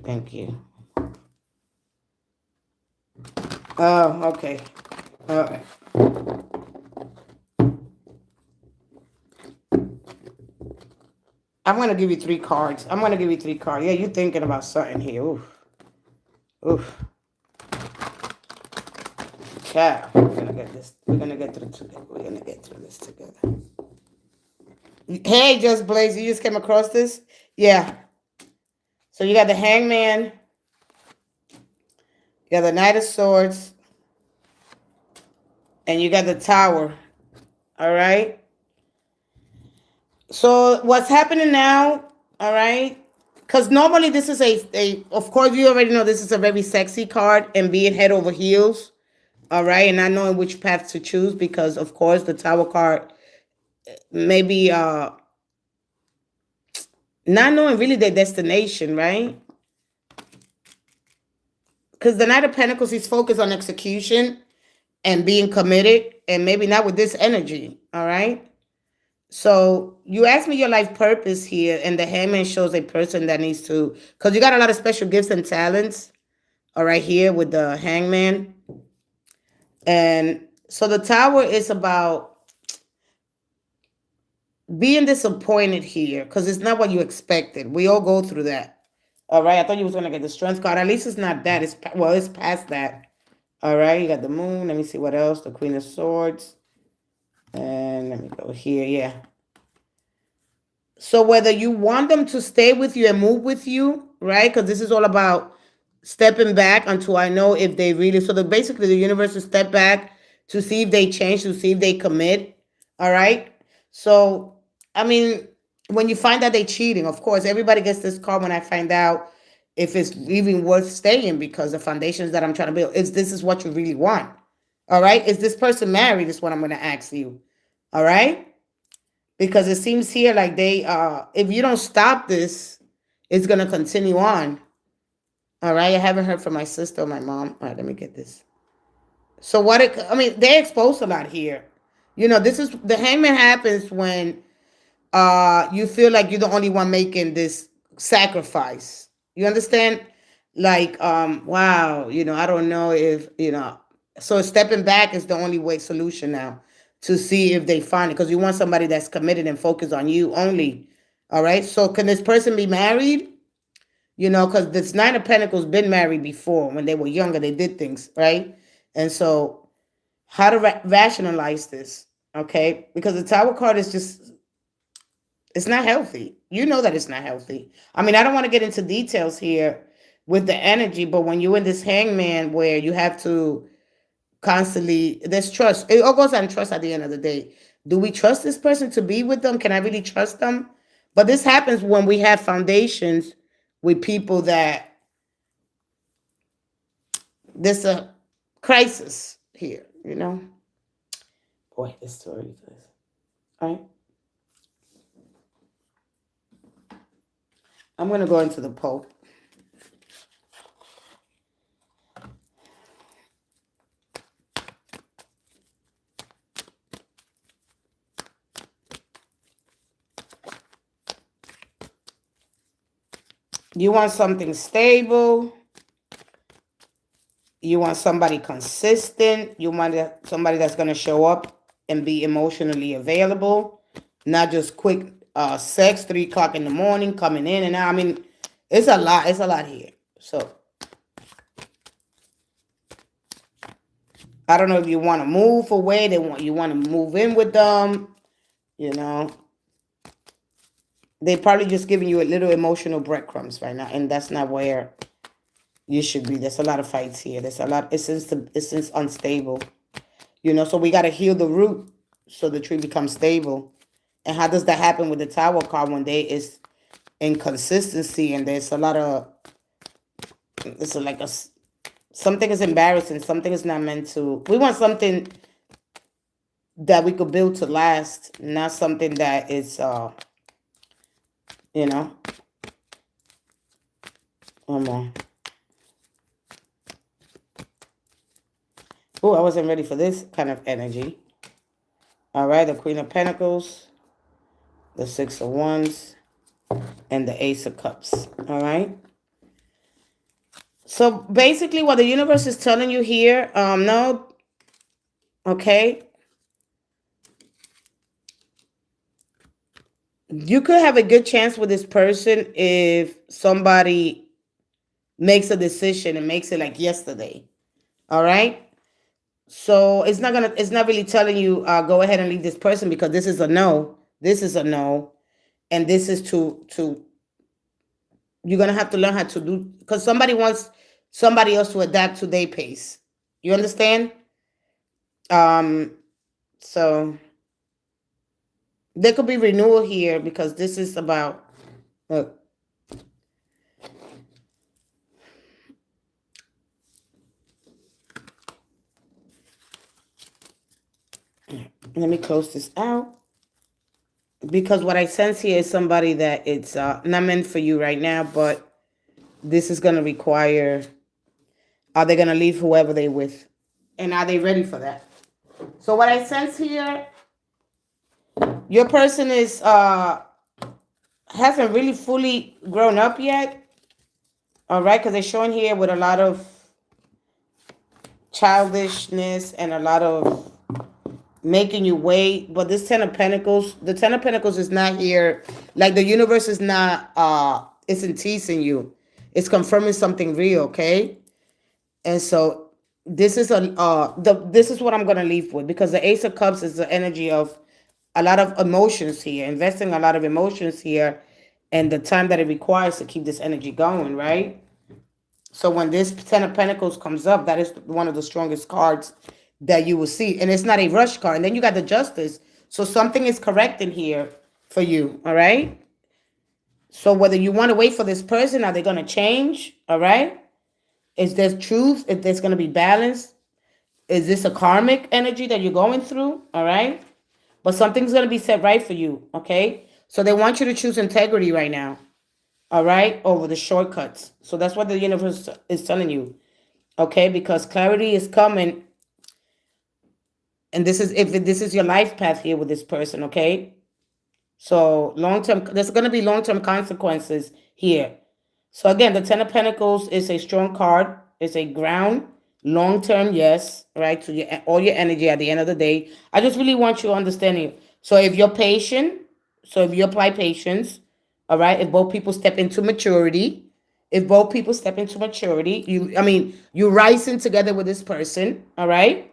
Thank you. Oh, okay. All right. I'm going to give you 3 cards. I'm going to give you 3 cards. Yeah, you're thinking about something here. Oof. Oof. Ciao. We're going to get this. We're going to get through together. We're going to get through this together. Hey, Just Blaze. You just came across this? Yeah. So you got the Hangman. You got the Knight of Swords. And you got the Tower. All right? So what's happening now, all right? Because normally this is of course, you already know this is a very sexy card and being head over heels, all right? And not knowing which path to choose because, of course, the Tower card maybe not knowing really their destination, right? Because the Knight of Pentacles is focused on execution and being committed and maybe not with this energy, all right? So you asked me your life purpose here, and the Hangman shows a person that needs to, because you got a lot of special gifts and talents, all right, here with the Hangman. And so the Tower is about being disappointed here, because it's not what you expected. We all go through that, all right? I thought you was going to get the Strength card. At least it's not that. It's past that, all right? You got the Moon. Let me see what else. The Queen of Swords. And let me go here, yeah. So whether you want them to stay with you and move with you, right? Because this is all about stepping back until I know if they really, so basically the universe will step back to see if they change, to see if they commit, all right? So, I mean, when you find out they cheating, of course, everybody gets this card when I find out if it's even worth staying because the foundations that I'm trying to build, this is what you really want, all right? Is this person married is what I'm going to ask you, all right? Because it seems here like they, if you don't stop this, it's going to continue on. All right. I haven't heard from my sister or my mom. All right. Let me get this. So they expose a lot here. You know, this is, the Hangman happens when you feel like you're the only one making this sacrifice. You understand? Like, wow, you know, I don't know if, you know, so stepping back is the only way solution now. To see if they find it, because you want somebody that's committed and focused on you only. All right. So can this person be married? You know, because this Nine of Pentacles been married before when they were younger. They did things right, and so how to rationalize this? Okay, because the Tower card is just, it's not healthy. You know that it's not healthy. I mean, I don't want to get into details here with the energy, but when you're in this Hangman where you have to constantly, there's trust. It all goes on trust at the end of the day. Do we trust this person to be with them? Can I really trust them? But this happens when we have foundations with people that there's a crisis here, you know? Boy, this story is this. All right. I'm going to go into the Pope. You want something stable. You want somebody consistent. You want somebody that's going to show up and be emotionally available. Not just quick sex, 3 o'clock in the morning, coming in and out. I mean, it's a lot. It's a lot here. So, I don't know if you want to move away. You want to move in with them. You know. They're probably just giving you a little emotional breadcrumbs right now. And that's not where you should be. There's a lot of fights here. There's a lot. It's unstable. You know, so we got to heal the root so the tree becomes stable. And how does that happen with the Tower card when there is inconsistency and there's a lot of, something is embarrassing. Something is not meant to, we want something that we could build to last, not something that is, you know, one more. Oh, I wasn't ready for this kind of energy. All right, the Queen of Pentacles, the Six of Wands, and the Ace of Cups. All right. So basically what the universe is telling you here, no, okay. You could have a good chance with this person if somebody makes a decision and makes it like yesterday. All right. So it's not really telling you, go ahead and leave this person, because this is a no. This is a no. And this is you're going to have to learn how to do, because somebody wants somebody else to adapt to their pace. You understand? So there could be renewal here, because this is about, look, let me close this out, because what I sense here is somebody that it's not meant for you right now, but this is going to require, are they going to leave whoever they with? And are they ready for that? So what I sense here, your person is hasn't really fully grown up yet. All right, because they're showing here with a lot of childishness and a lot of making you wait. But this Ten of Pentacles, the Ten of Pentacles is not here. Like the universe is not, isn't teasing you. It's confirming something real, okay? And so this is this is what I'm gonna leave with, because the Ace of Cups is the energy of a lot of emotions here, investing a lot of emotions here, and the time that it requires to keep this energy going, right? So when this Ten of Pentacles comes up, that is one of the strongest cards that you will see. And it's not a rush card. And then you got the Justice. So something is correcting here for you, all right? So whether you want to wait for this person, are they going to change, all right? Is there truth? Is there's going to be balance? Is this a karmic energy that you're going through, all right? But something's going to be set right for you, okay? So they want you to choose integrity right now, all right, over the shortcuts. So that's what the universe is telling you, okay? Because clarity is coming. And this is, if this is your life path here with this person, okay? So long-term, there's going to be long-term consequences here. So again, the Ten of Pentacles is a strong card. It's a ground, long-term, yes, right? So all your energy at the end of the day. I just really want you understanding. So if you're patient, so if you apply patience, all right, if both people step into maturity, you're rising together with this person, all right?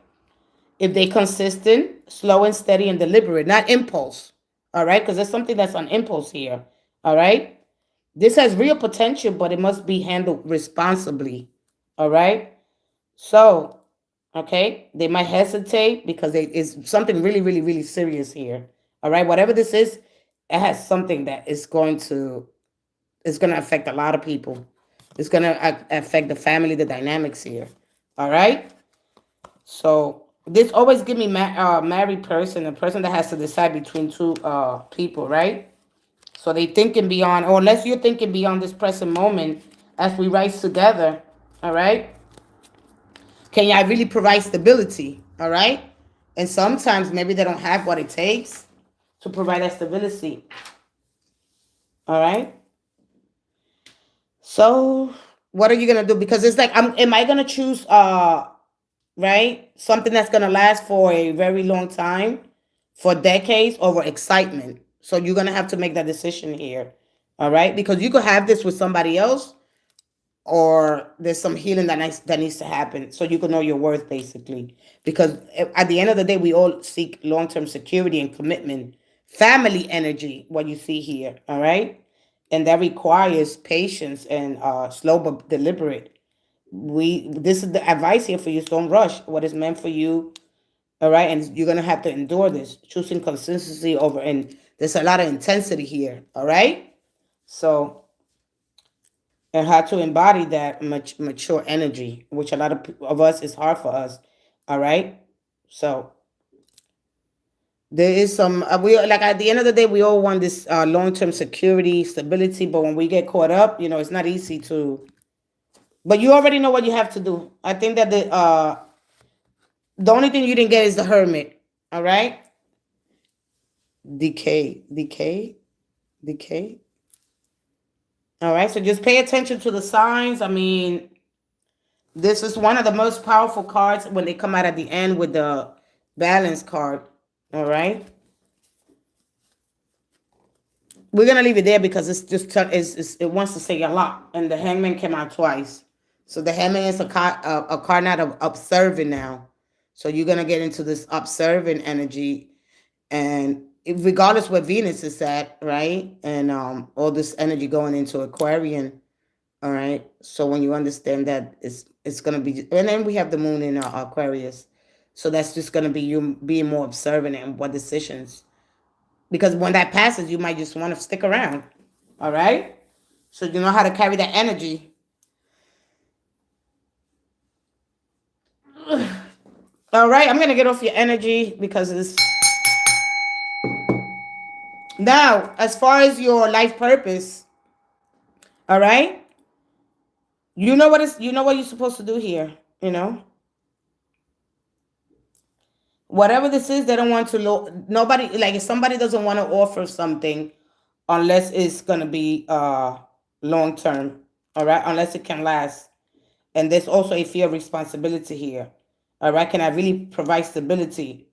If they consistent, slow and steady and deliberate, not impulse, all right? Because there's something that's on impulse here, all right? This has real potential, but it must be handled responsibly, all right? So, okay, they might hesitate because it's something really, really, really serious here, all right? Whatever this is, it has something that is going to affect a lot of people. It's going to affect the family, the dynamics here, all right? So this always give me married person, a person that has to decide between two people, right? So they thinking beyond, or unless you're thinking beyond this present moment as we rise together, all right? Can I really provide stability, all right? And sometimes maybe they don't have what it takes to provide that stability, all right? So what are you going to do? Because it's like, am I going to choose right? Something that's going to last for a very long time, for decades, over excitement. So you're going to have to make that decision here. All right? Because you could have this with somebody else, or there's some healing that needs to happen so you can know your worth, basically. Because at the end of the day, we all seek long-term security and commitment. Family energy, what you see here. All right? And that requires patience and slow but deliberate. This is the advice here for you. Don't rush what is meant for you, all right? And you're gonna have to endure this, choosing consistency over, and there's a lot of intensity here, all right? So, and how to embody that mature energy, which a lot of us is hard for us, all right? So There is some, we like at the end of the day, we all want this long-term security, stability, but when we get caught up, it's not easy to, but you already know what you have to do. I think that the only thing you didn't get is the hermit. All right. Decay. All right. So just pay attention to the signs. I mean, this is one of the most powerful cards when they come out at the end with the balance card. All right. We're gonna leave it there because it's just it wants to say a lot, and the Hangman came out twice. So the Hangman is a card not of observing now. So you're gonna get into this observing energy, and regardless where Venus is at, right, and all this energy going into Aquarian, all right. So when you understand that, it's gonna be, and then we have the Moon in Aquarius, so that's just gonna be you being more observant and what decisions, because when that passes, you might just want to stick around. All right. So you know how to carry that energy. All right. I'm going to get off your energy because it's now, as far as your life purpose. All right. You know what you're supposed to do here. Whatever this is, they don't want to nobody, like if somebody doesn't want to offer something unless it's going to be long term. All right. Unless it can last. And there's also a fear of responsibility here. All right. Can I really provide stability?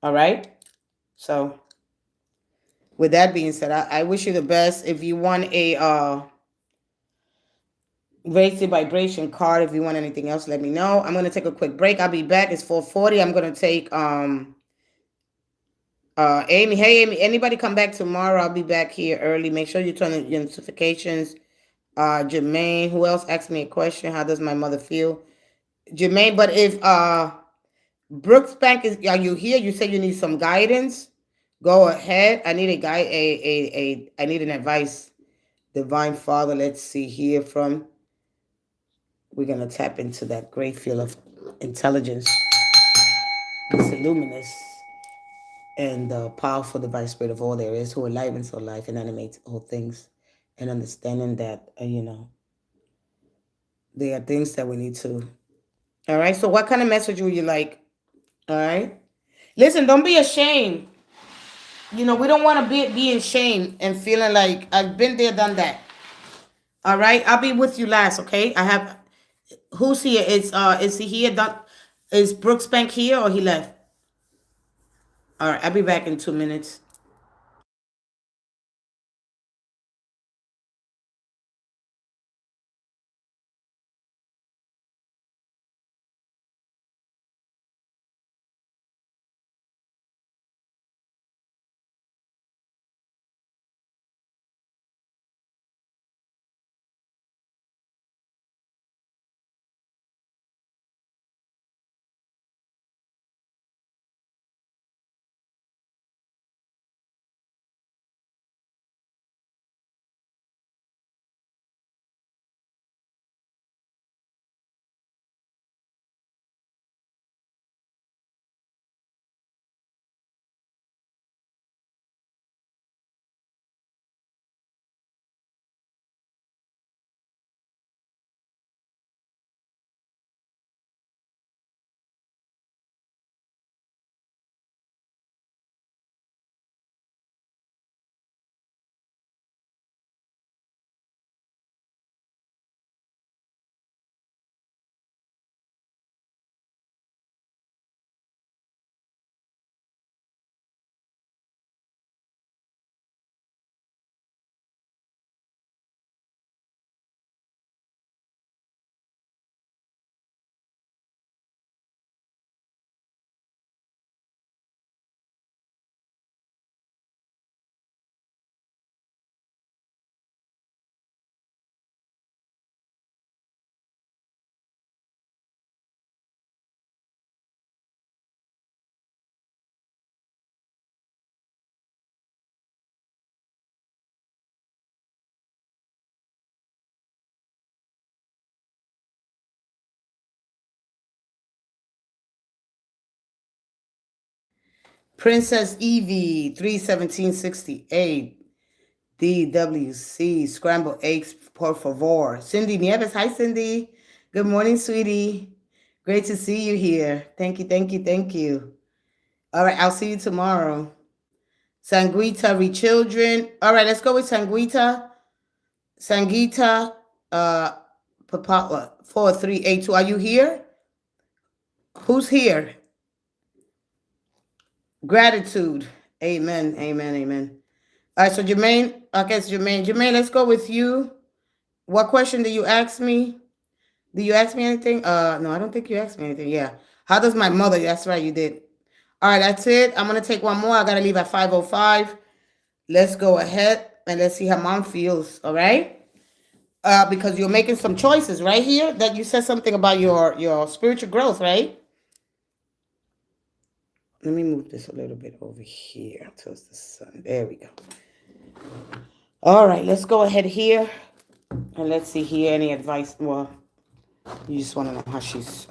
All right. So with that being said, I wish you the best. If you want a raise vibration card, if you want anything else, let me know. I'm going to take a quick break. I'll be back. It's 4:40. I'm going to take Amy. Hey, Amy, anybody come back tomorrow? I'll be back here early. Make sure you turn on your notifications. Jermaine, who else asked me a question? How does my mother feel? Jermaine, but if Brooks Bank are you here? You said you need some guidance. Go ahead. I need a guy. I need an advice. Divine Father. Let's see here from. We're gonna tap into that great field of intelligence, this illuminous and the powerful divine spirit of all there is, who enlivens all life and animates all things, and understanding that there are things that we need to. All right. So, what kind of message would you like? All right. Listen, don't be ashamed. We don't want to be in shame and feeling like I've been there, done that. All right, I'll be with you last. Okay, I have. Who's here? Is he here? Is Brooks Bank here or he left? All right, I'll be back in 2 minutes. Princess Evie, 31768. DWC, scrambled eggs, por favor. Cindy Nieves, hi Cindy. Good morning, sweetie. Great to see you here. Thank you, thank you, thank you. All right, I'll see you tomorrow. Sanguita, Children. All right, let's go with Sanguita. Sangeeta, Papala, 4382. Are you here? Who's here? Gratitude. Amen, amen, amen. All right, so Jermaine, I guess Jermaine, let's go with you. What question did you ask me? Did you ask me anything? No, I don't think you asked me anything. Yeah. How does my mother? That's right, you did. All right, that's it. I'm gonna take one more. I gotta leave at 5:05. Let's go ahead and let's see how mom feels. All right. Because you're making some choices right here that you said something about your spiritual growth, right? Let me move this a little bit over here towards the sun. There we go. All right, let's go ahead here and let's see here any advice. Well, you just want to know how she's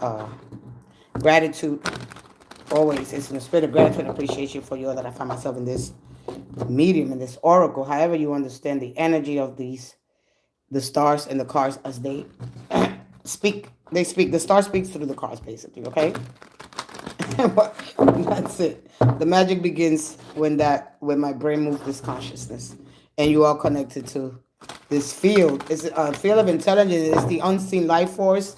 gratitude. Always, it's in the spirit of gratitude and appreciation for you that I find myself in this medium, in this oracle. However you understand the energy of these, the stars and the cards as they speak. They speak. The star speaks through the cards, basically. Okay. That's it. The magic begins when my brain moves this consciousness, and you are connected to this field. It's a field of intelligence. It's the unseen life force.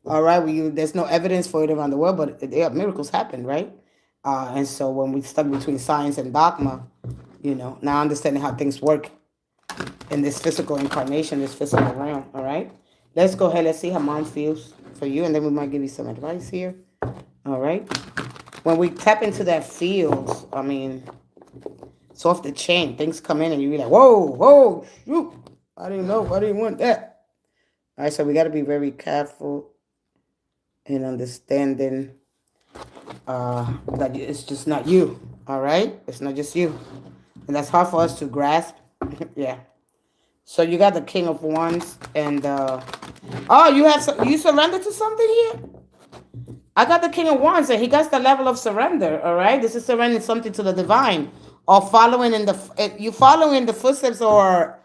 All right, there's no evidence for it around the world, but miracles happen, right? And so when we stuck between science and dogma, now understanding how things work in this physical incarnation, this physical realm. All right, let's go ahead. Let's see how mom feels for you, and then we might give you some advice here. All right. When we tap into that field, I mean, it's off the chain. Things come in and you're like, whoa, shoot. I didn't know. I didn't want that. All right, so we got to be very careful in understanding that it's just not you. All right? It's not just you. And that's hard for us to grasp. Yeah. So you got the King of Wands and you surrendered to something here? I got the King of Wands, and he got the level of surrender. All right, this is surrendering something to the divine, or following in the footsteps or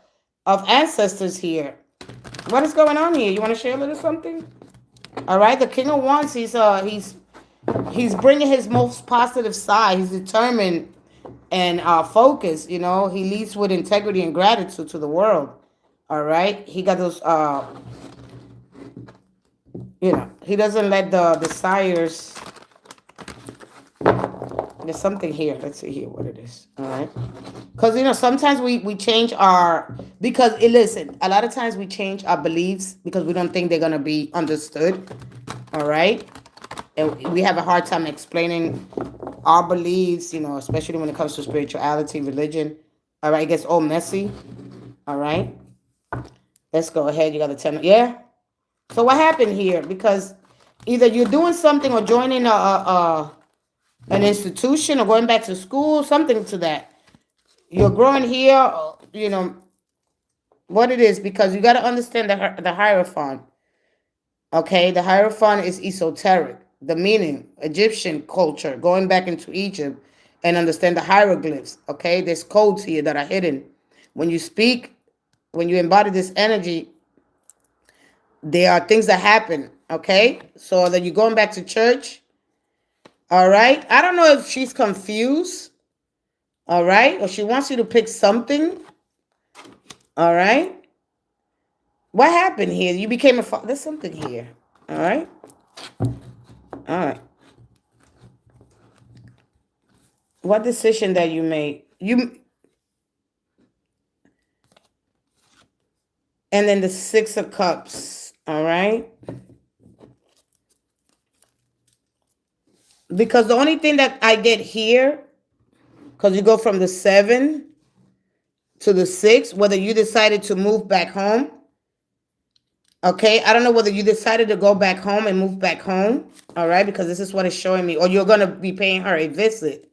of ancestors here. What is going on here? You want to share a little something? All right, the King of Wands, he's bringing his most positive side. He's determined and focused. He leads with integrity and gratitude to the world. All right, he got those. He doesn't let the desires. There's something here. Let's see here what it is. All right. Because, sometimes we change listen, a lot of times we change our beliefs because we don't think they're going to be understood. All right. And we have a hard time explaining our beliefs, especially when it comes to spirituality, religion. All right. It gets all messy. All right. Let's go ahead. You got the 10. Yeah. So what happened here? Because either you're doing something or joining an institution or going back to school, something to that. You're growing here, what it is, because you got to understand the Hierophant. Okay, the Hierophant is esoteric. The meaning, Egyptian culture, going back into Egypt and understand the hieroglyphs. Okay, there's codes here that are hidden. When you speak, when you embody this energy, there are things that happen, okay? So that you're going back to church, all right? I don't know if she's confused, all right? Or she wants you to pick something, all right? What happened here? You became a father. There's something here, all right? All right. What decision that you made? And then the 6 of Cups. All right. Because the only thing that I get here, because you go from the 7 to the 6, whether you decided to move back home. Okay. I don't know whether you decided to go back home and move back home. All right. Because this is what it's showing me. Or you're going to be paying her a visit.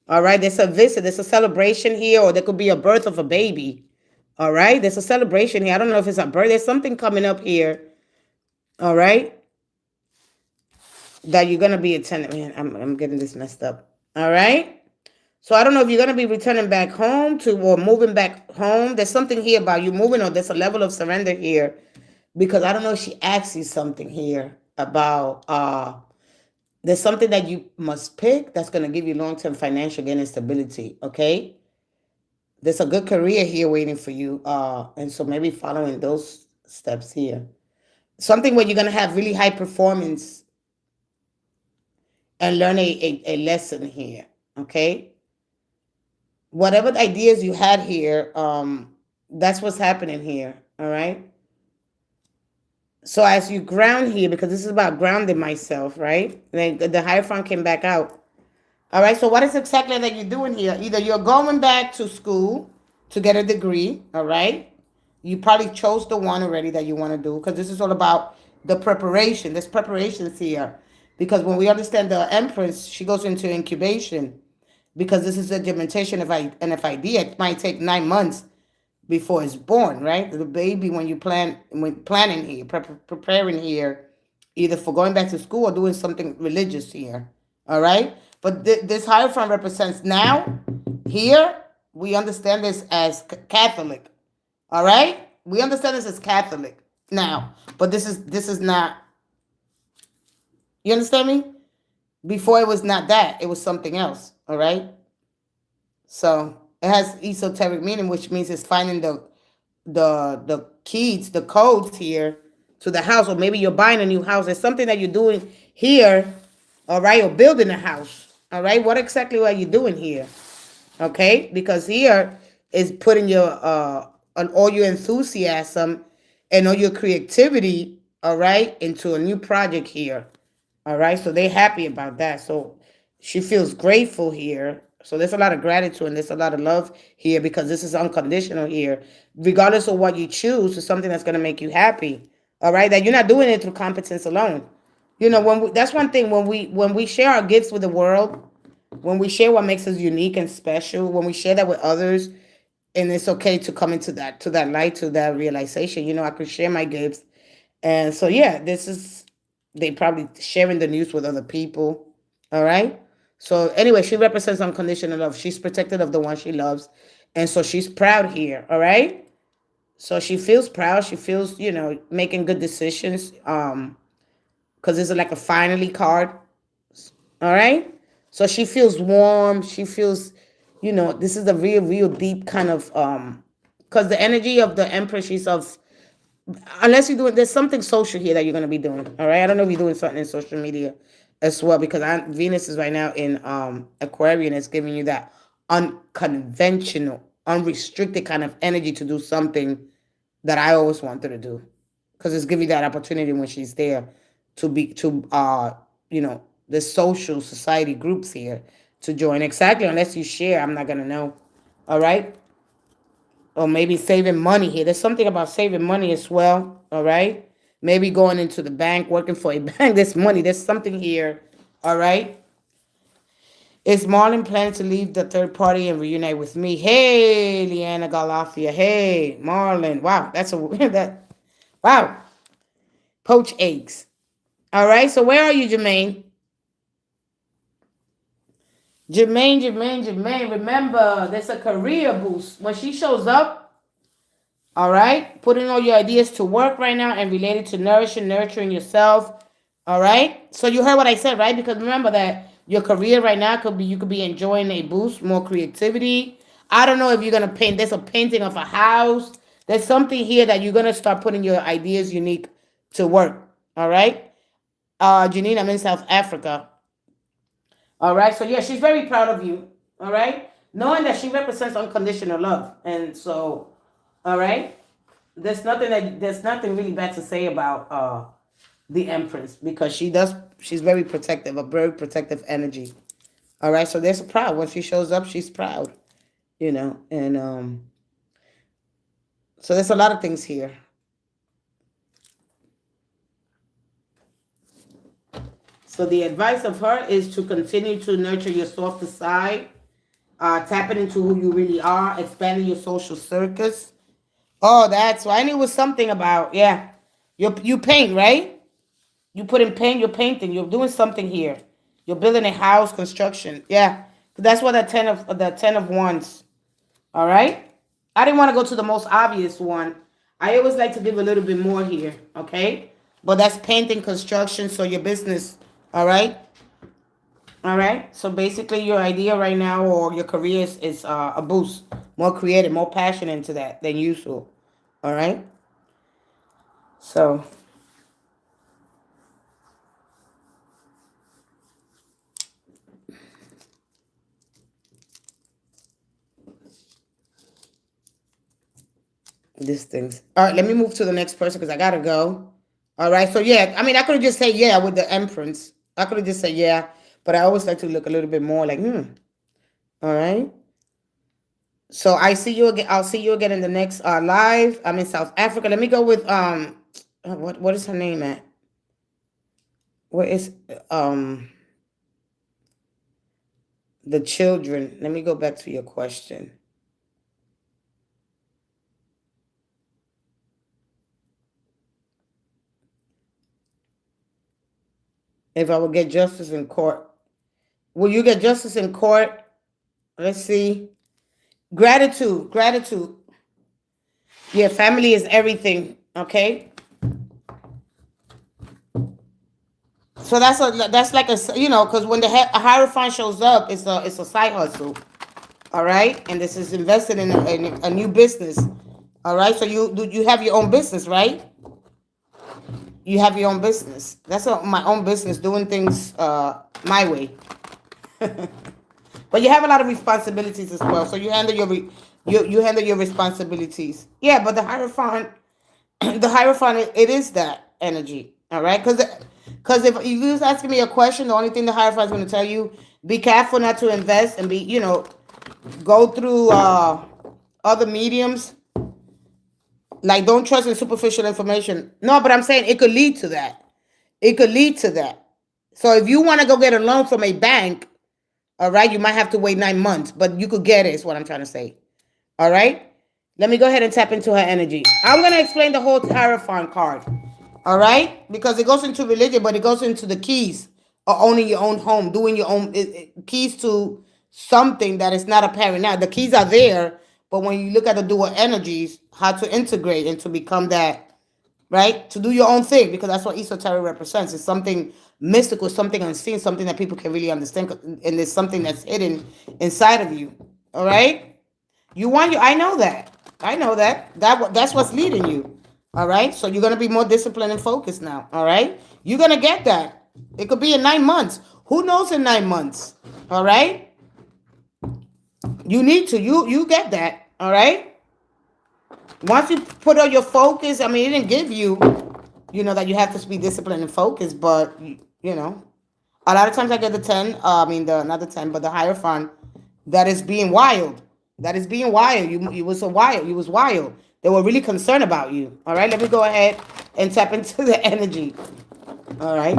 All right. There's a visit. There's a celebration here, or there could be a birth of a baby. All right. There's a celebration here. I don't know if it's a birth. There's something coming up here. All right. That you're going to be attending. Man, I'm getting this messed up. All right. So I don't know if you're going to be returning back home to or moving back home. There's something here about you moving, or there's a level of surrender here, because I don't know if she asks you something here about there's something that you must pick that's going to give you long-term financial gain and stability. Okay, there's a good career here waiting for you, and so maybe following those steps here. Something where you're going to have really high performance and learn a lesson here. Okay, whatever ideas you had here, that's what's happening here. All right. So as you ground here, because this is about grounding myself, right? The Hierophant came back out. All right. So what is exactly that you're doing here? Either you're going back to school to get a degree. All right. You probably chose the one already that you want to do, because this is all about the preparation. There's preparations here. Because when we understand the Empress, she goes into incubation, because this is a implementation of an idea. It might take 9 months before it's born, right? The baby, when you planning here, preparing here, either for going back to school or doing something religious here, all right? But this Hierophant represents now, here, we understand this as Catholic, all right? We understand this as Catholic now, but this is not, you understand me? Before it was not that, it was something else, all right? So it has esoteric meaning, which means it's finding the keys, the codes here to the house, or maybe you're buying a new house. There's something that you're doing here, all right, or building a house, all right? What exactly are you doing here? Okay, because here is putting your all your enthusiasm and all your creativity, all right, into a new project here. All right, so they're happy about that. So she feels grateful here. So there's a lot of gratitude and there's a lot of love here, because this is unconditional here. Regardless of what you choose, it's something that's going to make you happy. All right, that you're not doing it through competence alone. You know, that's one thing, when we share our gifts with the world, when we share what makes us unique and special, when we share that with others, and it's okay to come into that light, to that realization. You know, I could share my gifts, and so yeah, they probably sharing the news with other people. All right. So anyway, she represents unconditional love. She's protected of the one she loves, and so she's proud here. All right. So she feels proud. She feels, making good decisions. Because it's like a finally card. All right. So she feels warm. She feels, this is a real deep kind of because the energy of the Empress, she's of, unless you're doing, there's something social here that you're going to be doing. All right. I don't know if you're doing something in social media as well, because Venus is right now in Aquarian. It's giving you that unconventional, unrestricted kind of energy to do something that I always wanted to do, because it's giving you that opportunity when she's there to the social society groups here to join. Exactly. Unless you share, I'm not going to know. All right. Or maybe saving money here. There's something about saving money as well. All right. Maybe going into the bank, working for a bank. There's money. There's something here. All right. Is Marlon planning to leave the third party and reunite with me? Hey, Leanna Galafia. Hey, Marlon. Wow. Wow. Poach eggs. All right. So where are you, Jermaine? Jermaine. Remember, there's a career boost. When she shows up, all right, putting all your ideas to work right now and related to nurturing yourself. All right. So you heard what I said, right? Because remember that your career right now you could be enjoying a boost, more creativity. I don't know if you're going to paint. There's a painting of a house. There's something here that you're going to start putting your ideas unique to work. All right. Janine, I'm in South Africa. All right. So yeah, she's very proud of you. All right. Knowing that she represents unconditional love. And so, all right, there's nothing really bad to say about the Empress, because she's very protective, a very protective energy. All right. So there's a proud. When she shows up, she's proud, and so there's a lot of things here. So the advice of her is to continue to nurture your softer side, tapping into who you really are, expanding your social circus. Oh, that's why I knew it was something about, yeah. You paint, right? You put in paint, you're painting, you're doing something here. You're building a house, construction. Yeah. That's what the 10 of wands. All right. I didn't want to go to the most obvious one. I always like to give a little bit more here. Okay. But that's painting, construction. So your business. All right. All right. So basically, your idea right now or your career is a boost, more creative, more passion into that than usual. All right. So these things. All right. Let me move to the next person because I gotta go. All right. So yeah, I mean, I could have just said yeah with the Empress. I could have just said yeah, but I always like to look a little bit more like All right. So I see you again. I'll see you again in the next live. I'm in South Africa. Let me go with what is her name at? What is the children? Let me go back to your question. If I will get justice in court, will you get justice in court? Let's see. Gratitude, gratitude. Yeah, family is everything. Okay. So that's like a because when a Hierophant shows up, it's a side hustle. All right, and this is invested in a new business. All right, so you have your own business, right? You have your own business. That's my own business, doing things my way. But you have a lot of responsibilities as well. So you handle you handle your responsibilities. Yeah, but the Hierophant, it is that energy. All right, because if you was asking me a question, the only thing the Hierophant is going to tell you, be careful not to invest and go through other mediums. Like, don't trust in superficial information. No, but I'm saying it could lead to that. It could lead to that. So if you want to go get a loan from a bank, all right, you might have to wait 9 months, but you could get it, is what I'm trying to say. All right? Let me go ahead and tap into her energy. I'm going to explain the whole Hierophant card. All right? Because it goes into religion, but it goes into the keys of owning your own home, doing your own keys to something that is not apparent now. The keys are there, but when you look at the dual energies, how to integrate and to become that, right? To do your own thing, because that's what esoteric represents. It's something mystical, something unseen, something that people can really understand, and it's something that's hidden inside of you. All right? I know that. That's what's leading you. All right? So you're going to be more disciplined and focused now. All right? You're going to get that. It could be in 9 months. Who knows in 9 months? All right? You need to. You get that. All right? Once you put on your focus, I mean, it didn't give you, that you have to be disciplined and focused, but, a lot of times I get the 10, not the 10, but the Hierophant that is being wild. That is being wild. You was so wild. You was wild. They were really concerned about you. All right, let me go ahead and tap into the energy. All right.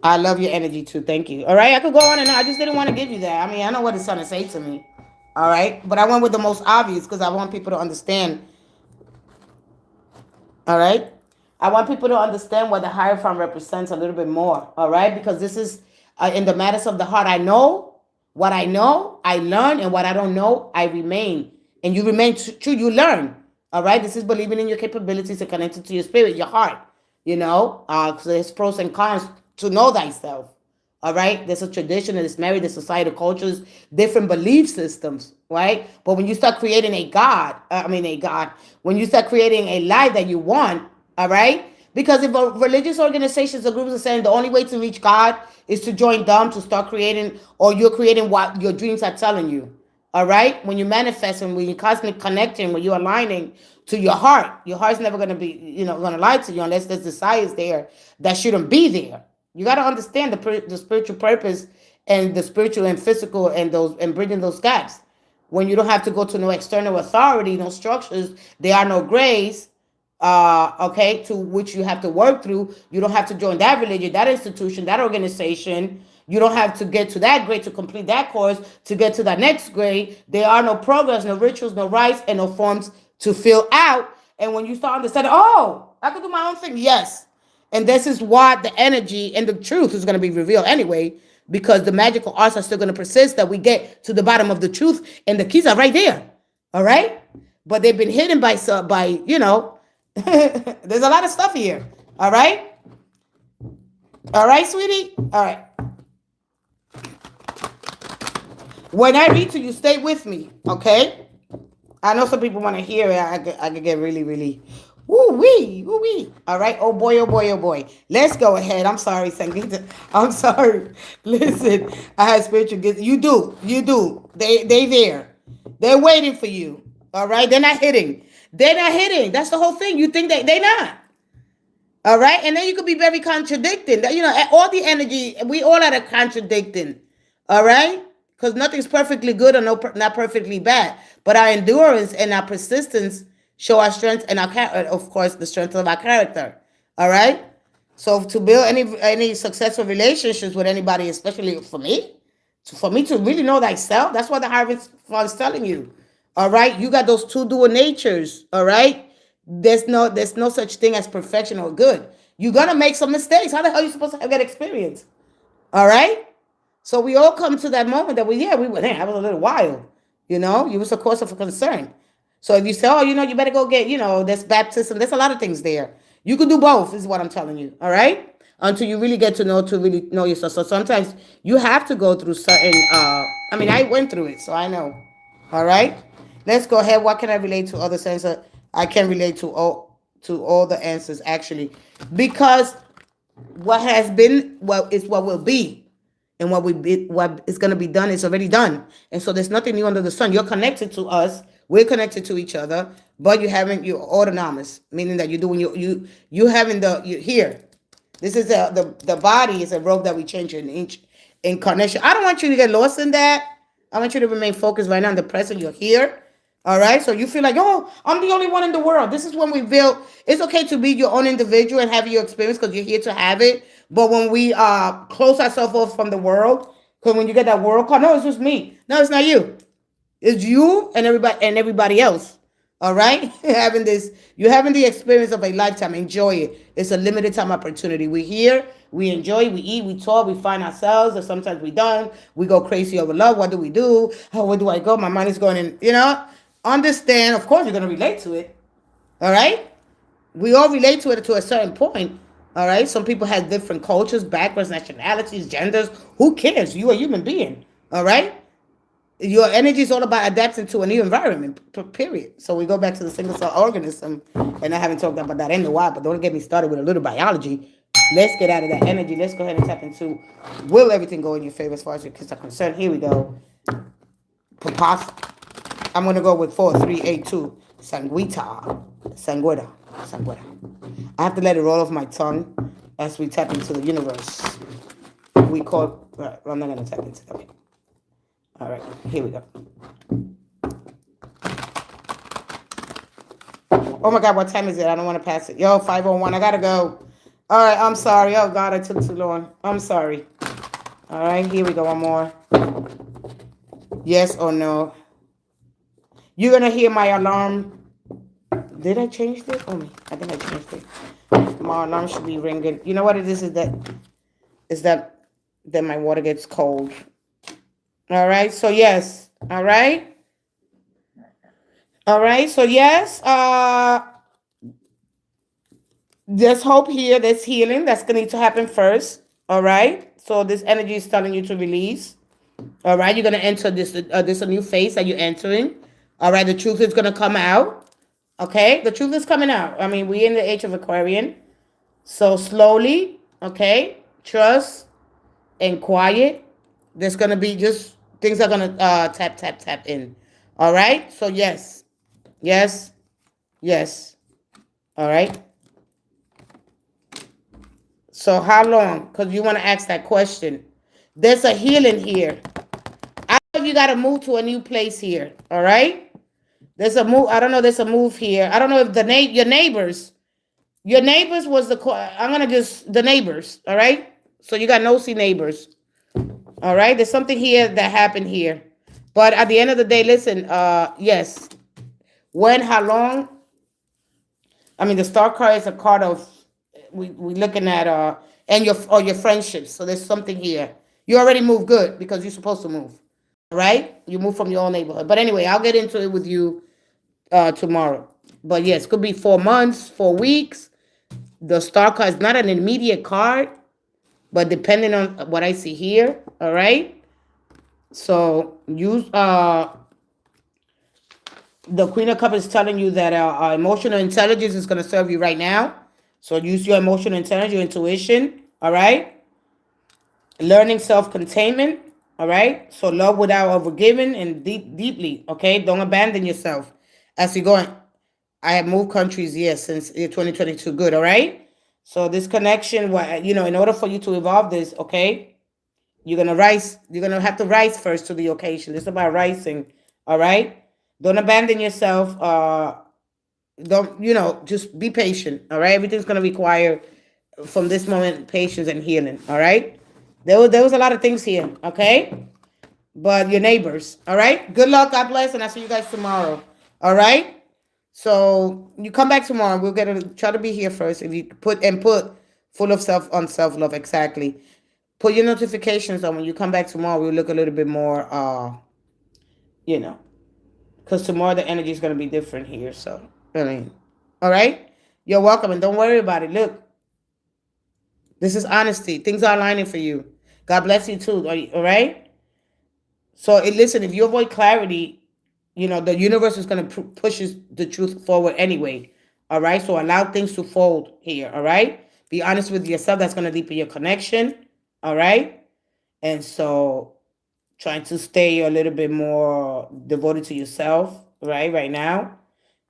I love your energy too. Thank you. All right, I could go on and on. I just didn't want to give you that. I mean, I know what it's trying to say to me. All right, but I went with the most obvious because I want people to understand. All right, I want people to understand what the Hierophant represents a little bit more. All right, because this is in the matters of the heart. I know what I know, I learn, and what I don't know, I remain. And you remain true. You learn. All right, this is believing in your capabilities and connected to your spirit, your heart. So there's pros and cons to know thyself. All right, there's a tradition, there's married, there's societal cultures, different belief systems, right? But when you start creating when you start creating a life that you want, all right? Because if religious organizations or groups are saying the only way to reach God is to join them, to start creating, or you're creating what your dreams are telling you, all right? When you manifest and when you're constantly connecting, when you're aligning to your heart's never going to be, going to lie to you unless there's desires there that shouldn't be there. You got to understand the spiritual purpose and the spiritual and physical and bridging those gaps. When you don't have to go to no external authority, no structures, there are no grays, to which you have to work through. You don't have to join that religion, that institution, that organization. You don't have to get to that grade to complete that course to get to that next grade. There are no programs, no rituals, no rites, and no forms to fill out. And when you start understanding, I can do my own thing. Yes. And this is what the energy and the truth is going to be revealed anyway. because the magical arts are still going to persist, that we get to the bottom of the truth, and the keys are right there. All right? But they've been hidden by there's a lot of stuff here. All right? All right, sweetie? All right. When I read to you, stay with me, okay? I know some people want to hear it. I could get really, really, woo-wee, woo-wee. All right? Oh, boy, oh, boy, oh, boy. Let's go ahead. I'm sorry, Sangeeta. I'm sorry. Listen, I have spiritual gifts. You do. They there. They're waiting for you. All right? They're not hitting. That's the whole thing. You think they're not. All right? And then you could be very contradicting. All the energy, we all are contradicting. All right? Because nothing's perfectly good or not perfectly bad. But our endurance and our persistence show our strength and of course, the strength of our character. All right? So to build any successful relationships with anybody, especially for me to really know thyself, that's what the Harvest Fund is telling you. All right? You got those two dual natures. All right? There's no such thing as perfection or good. You're going to make some mistakes. How the hell are you supposed to have that experience? All right? So we all come to that moment that I was a little wild. It was a cause of concern. So if you say, you better go get, there's baptism. There's a lot of things there. You can do both is what I'm telling you. All right. Until you really get to really know yourself. So sometimes you have to go through certain, I went through it, so I know. All right. Let's go ahead. What can I relate to other senses? I can relate to all the answers actually, because what has been, is what will be. And what is going to be done is already done. And so there's nothing new under the sun. You're connected to us. We're connected to each other. But you're autonomous, meaning that you're doing you're here. This is the body is a robe that we change in each incarnation. I don't want you to get lost in that. I want you to remain focused right now in the present. You're here. All right. So you feel like, I'm the only one in the world. This is when we build. It's okay to be your own individual and have your experience because you're here to have it. But when we close ourselves off from the world, because when you get that world call, no, it's just me. No, it's not you. It's you and everybody else. All right? You're having the experience of a lifetime. Enjoy it. It's a limited time opportunity. We're here. We enjoy, we eat, we talk, we find ourselves, or sometimes we don't. We go crazy over love. What do we do? Where do I go? My mind is going in, Understand, of course, you're going to relate to it. All right? We all relate to it to a certain point. All right? Some people have different cultures, backgrounds, nationalities, genders. Who cares? You're a human being. All right? Your energy is all about adapting to a new environment, period. So we go back to the single cell organism, and I haven't talked about that in a while, but don't get me started with a little biology. Let's get out of that energy. Let's go ahead and tap into, will everything go in your favor as far as your kids are concerned? Here we go. I'm going to go with 4382. Sanguita. I have to let it roll off my tongue as we tap into the universe. I'm not going to tap into that. All right, here we go. Oh my God, what time is it? I don't want to pass it. Yo, 5:01, I got to go. All right, I'm sorry. Oh God, I took too long. I'm sorry. All right, here we go, one more. Yes or no? You're going to hear my alarm. Did I change it? I think I changed it. My alarm should be ringing. You know what it is? Is that my water gets cold. All right, so yes. All right. All right, so yes. There's hope here. There's healing. That's going to need to happen first. All right. So this energy is telling you to release. All right. You're going to enter this a new phase that you're entering. All right. The truth is going to come out. Okay. The truth is coming out. We're in the age of Aquarian. So slowly. Okay. Trust and quiet. There's going to be just things are going to tap in. All right. So yes. Yes. Yes. All right. So how long? Because you want to ask that question. There's a healing here. I don't know if you got to move to a new place here. All right? There's a move. I don't know. There's a move here. I don't know if your neighbors was the neighbors. All right? So you got nosy neighbors. All right? There's something here that happened here. But at the end of the day, listen, yes. When, how long? The star card is a card of, we looking at and your friendships. So there's something here. You already moved, good, because you're supposed to move. All right? You move from your own neighborhood. But anyway, I'll get into it with you tomorrow. But yes, could be 4 months, 4 weeks. The star card is not an immediate card, but depending on what I see here, all right? So use the Queen of Cups is telling you that emotional intelligence is going to serve you right now. So use your emotional intelligence, your intuition, all right? Learning self-containment, all right? So love without overgiving and deeply, okay? Don't abandon yourself as you're going. I have moved countries, yes, since 2022. Good, all right? So this connection, you know, in order for you to evolve this, okay, you're going to rise. You're going to have to rise first to the occasion. It's about rising, all right? Don't abandon yourself. Don't, you know, just be patient, all right? Everything's going to require, from this moment, patience and healing, all right? There was a lot of things here, okay? But your neighbors, all right? Good luck, God bless, and I'll see you guys tomorrow, all right? So you come back tomorrow. We'll try to be here first. If you put full of self-love, exactly. Put your notifications on when you come back tomorrow. We'll look a little bit more, you know, because tomorrow the energy is going to be different here. So, I mean, all right? You're welcome, and don't worry about it. Look, this is honesty. Things are aligning for you. God bless you too, all right? So, listen, if you avoid clarity, you know, the universe is going to push the truth forward anyway, all right? So allow things to fold here, all right? Be honest with yourself. That's going to deepen your connection, all right? And so trying to stay a little bit more devoted to yourself, right now.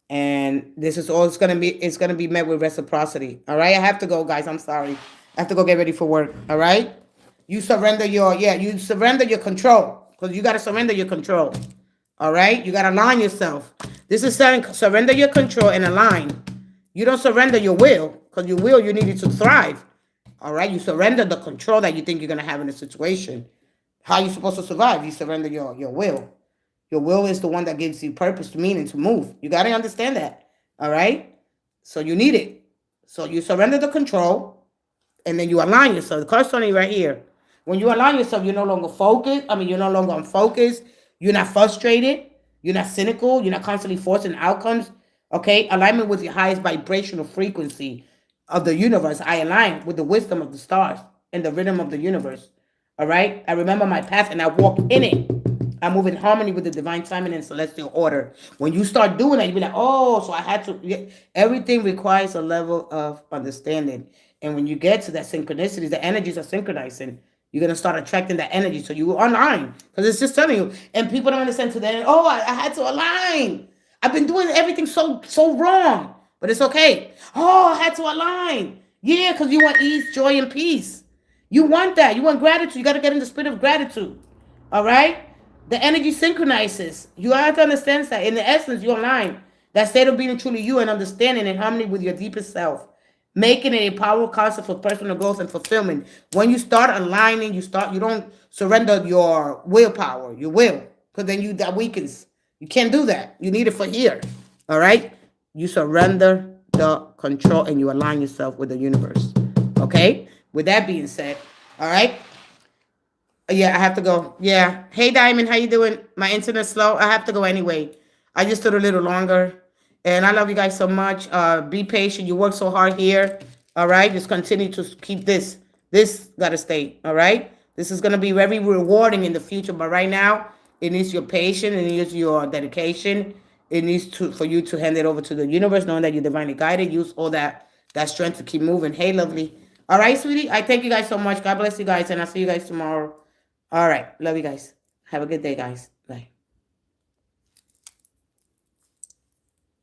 And this is all it's going to be met with reciprocity, all right? I have to go, guys. I'm sorry. I have to go get ready for work, all right? You surrender your control, because you got to surrender your control, all right? You got to align yourself. This is saying surrender your control and align. You don't surrender your will, because your will, you need it to thrive, all right? You surrender the control that you think you're going to have in a situation. How are you supposed to survive? You surrender your will. Your will is the one that gives you purpose, meaning to move. You got to understand that, all right? So you need it. So you surrender the control, and then you align yourself. The card's only right here. When you align yourself, you're no longer focused. You're no longer unfocused. You're not frustrated. You're not cynical. You're not constantly forcing outcomes. Okay? Alignment with your highest vibrational frequency of the universe. I align with the wisdom of the stars and the rhythm of the universe. All right? I remember my path and I walk in it. I move in harmony with the divine timing and celestial order. When you start doing that, you'll be like, oh, so I had to. Everything requires a level of understanding. And when you get to that synchronicity, the energies are synchronizing. You're going to start attracting that energy. So you align. Because it's just telling you. And people don't understand to that. Oh, I had to align. I've been doing everything so wrong. But it's okay. Oh, I had to align. Yeah, because you want ease, joy, and peace. You want that. You want gratitude. You got to get in the spirit of gratitude. All right? The energy synchronizes. You have to understand that. In the essence, you align. That state of being truly you and understanding and harmony with your deepest self. Making it a powerful concept for personal growth and fulfillment. When you start aligning, you don't surrender your willpower, your will, because then that weakens. You can't do that. You need it for here. All right? You surrender the control and you align yourself with the universe. Okay? With that being said, all right? Yeah, I have to go. Yeah. Hey, Diamond, how you doing? My internet's slow. I have to go anyway. I just stood a little longer. And I love you guys so much. Be patient. You work so hard here. All right? Just continue to keep this. This got to stay. All right? This is going to be very rewarding in the future. But right now, it needs your patience. It needs your dedication. It needs for you to hand it over to the universe, knowing that you're divinely guided. Use all that strength to keep moving. Hey, lovely. All right, sweetie. I thank you guys so much. God bless you guys. And I'll see you guys tomorrow. All right. Love you guys. Have a good day, guys.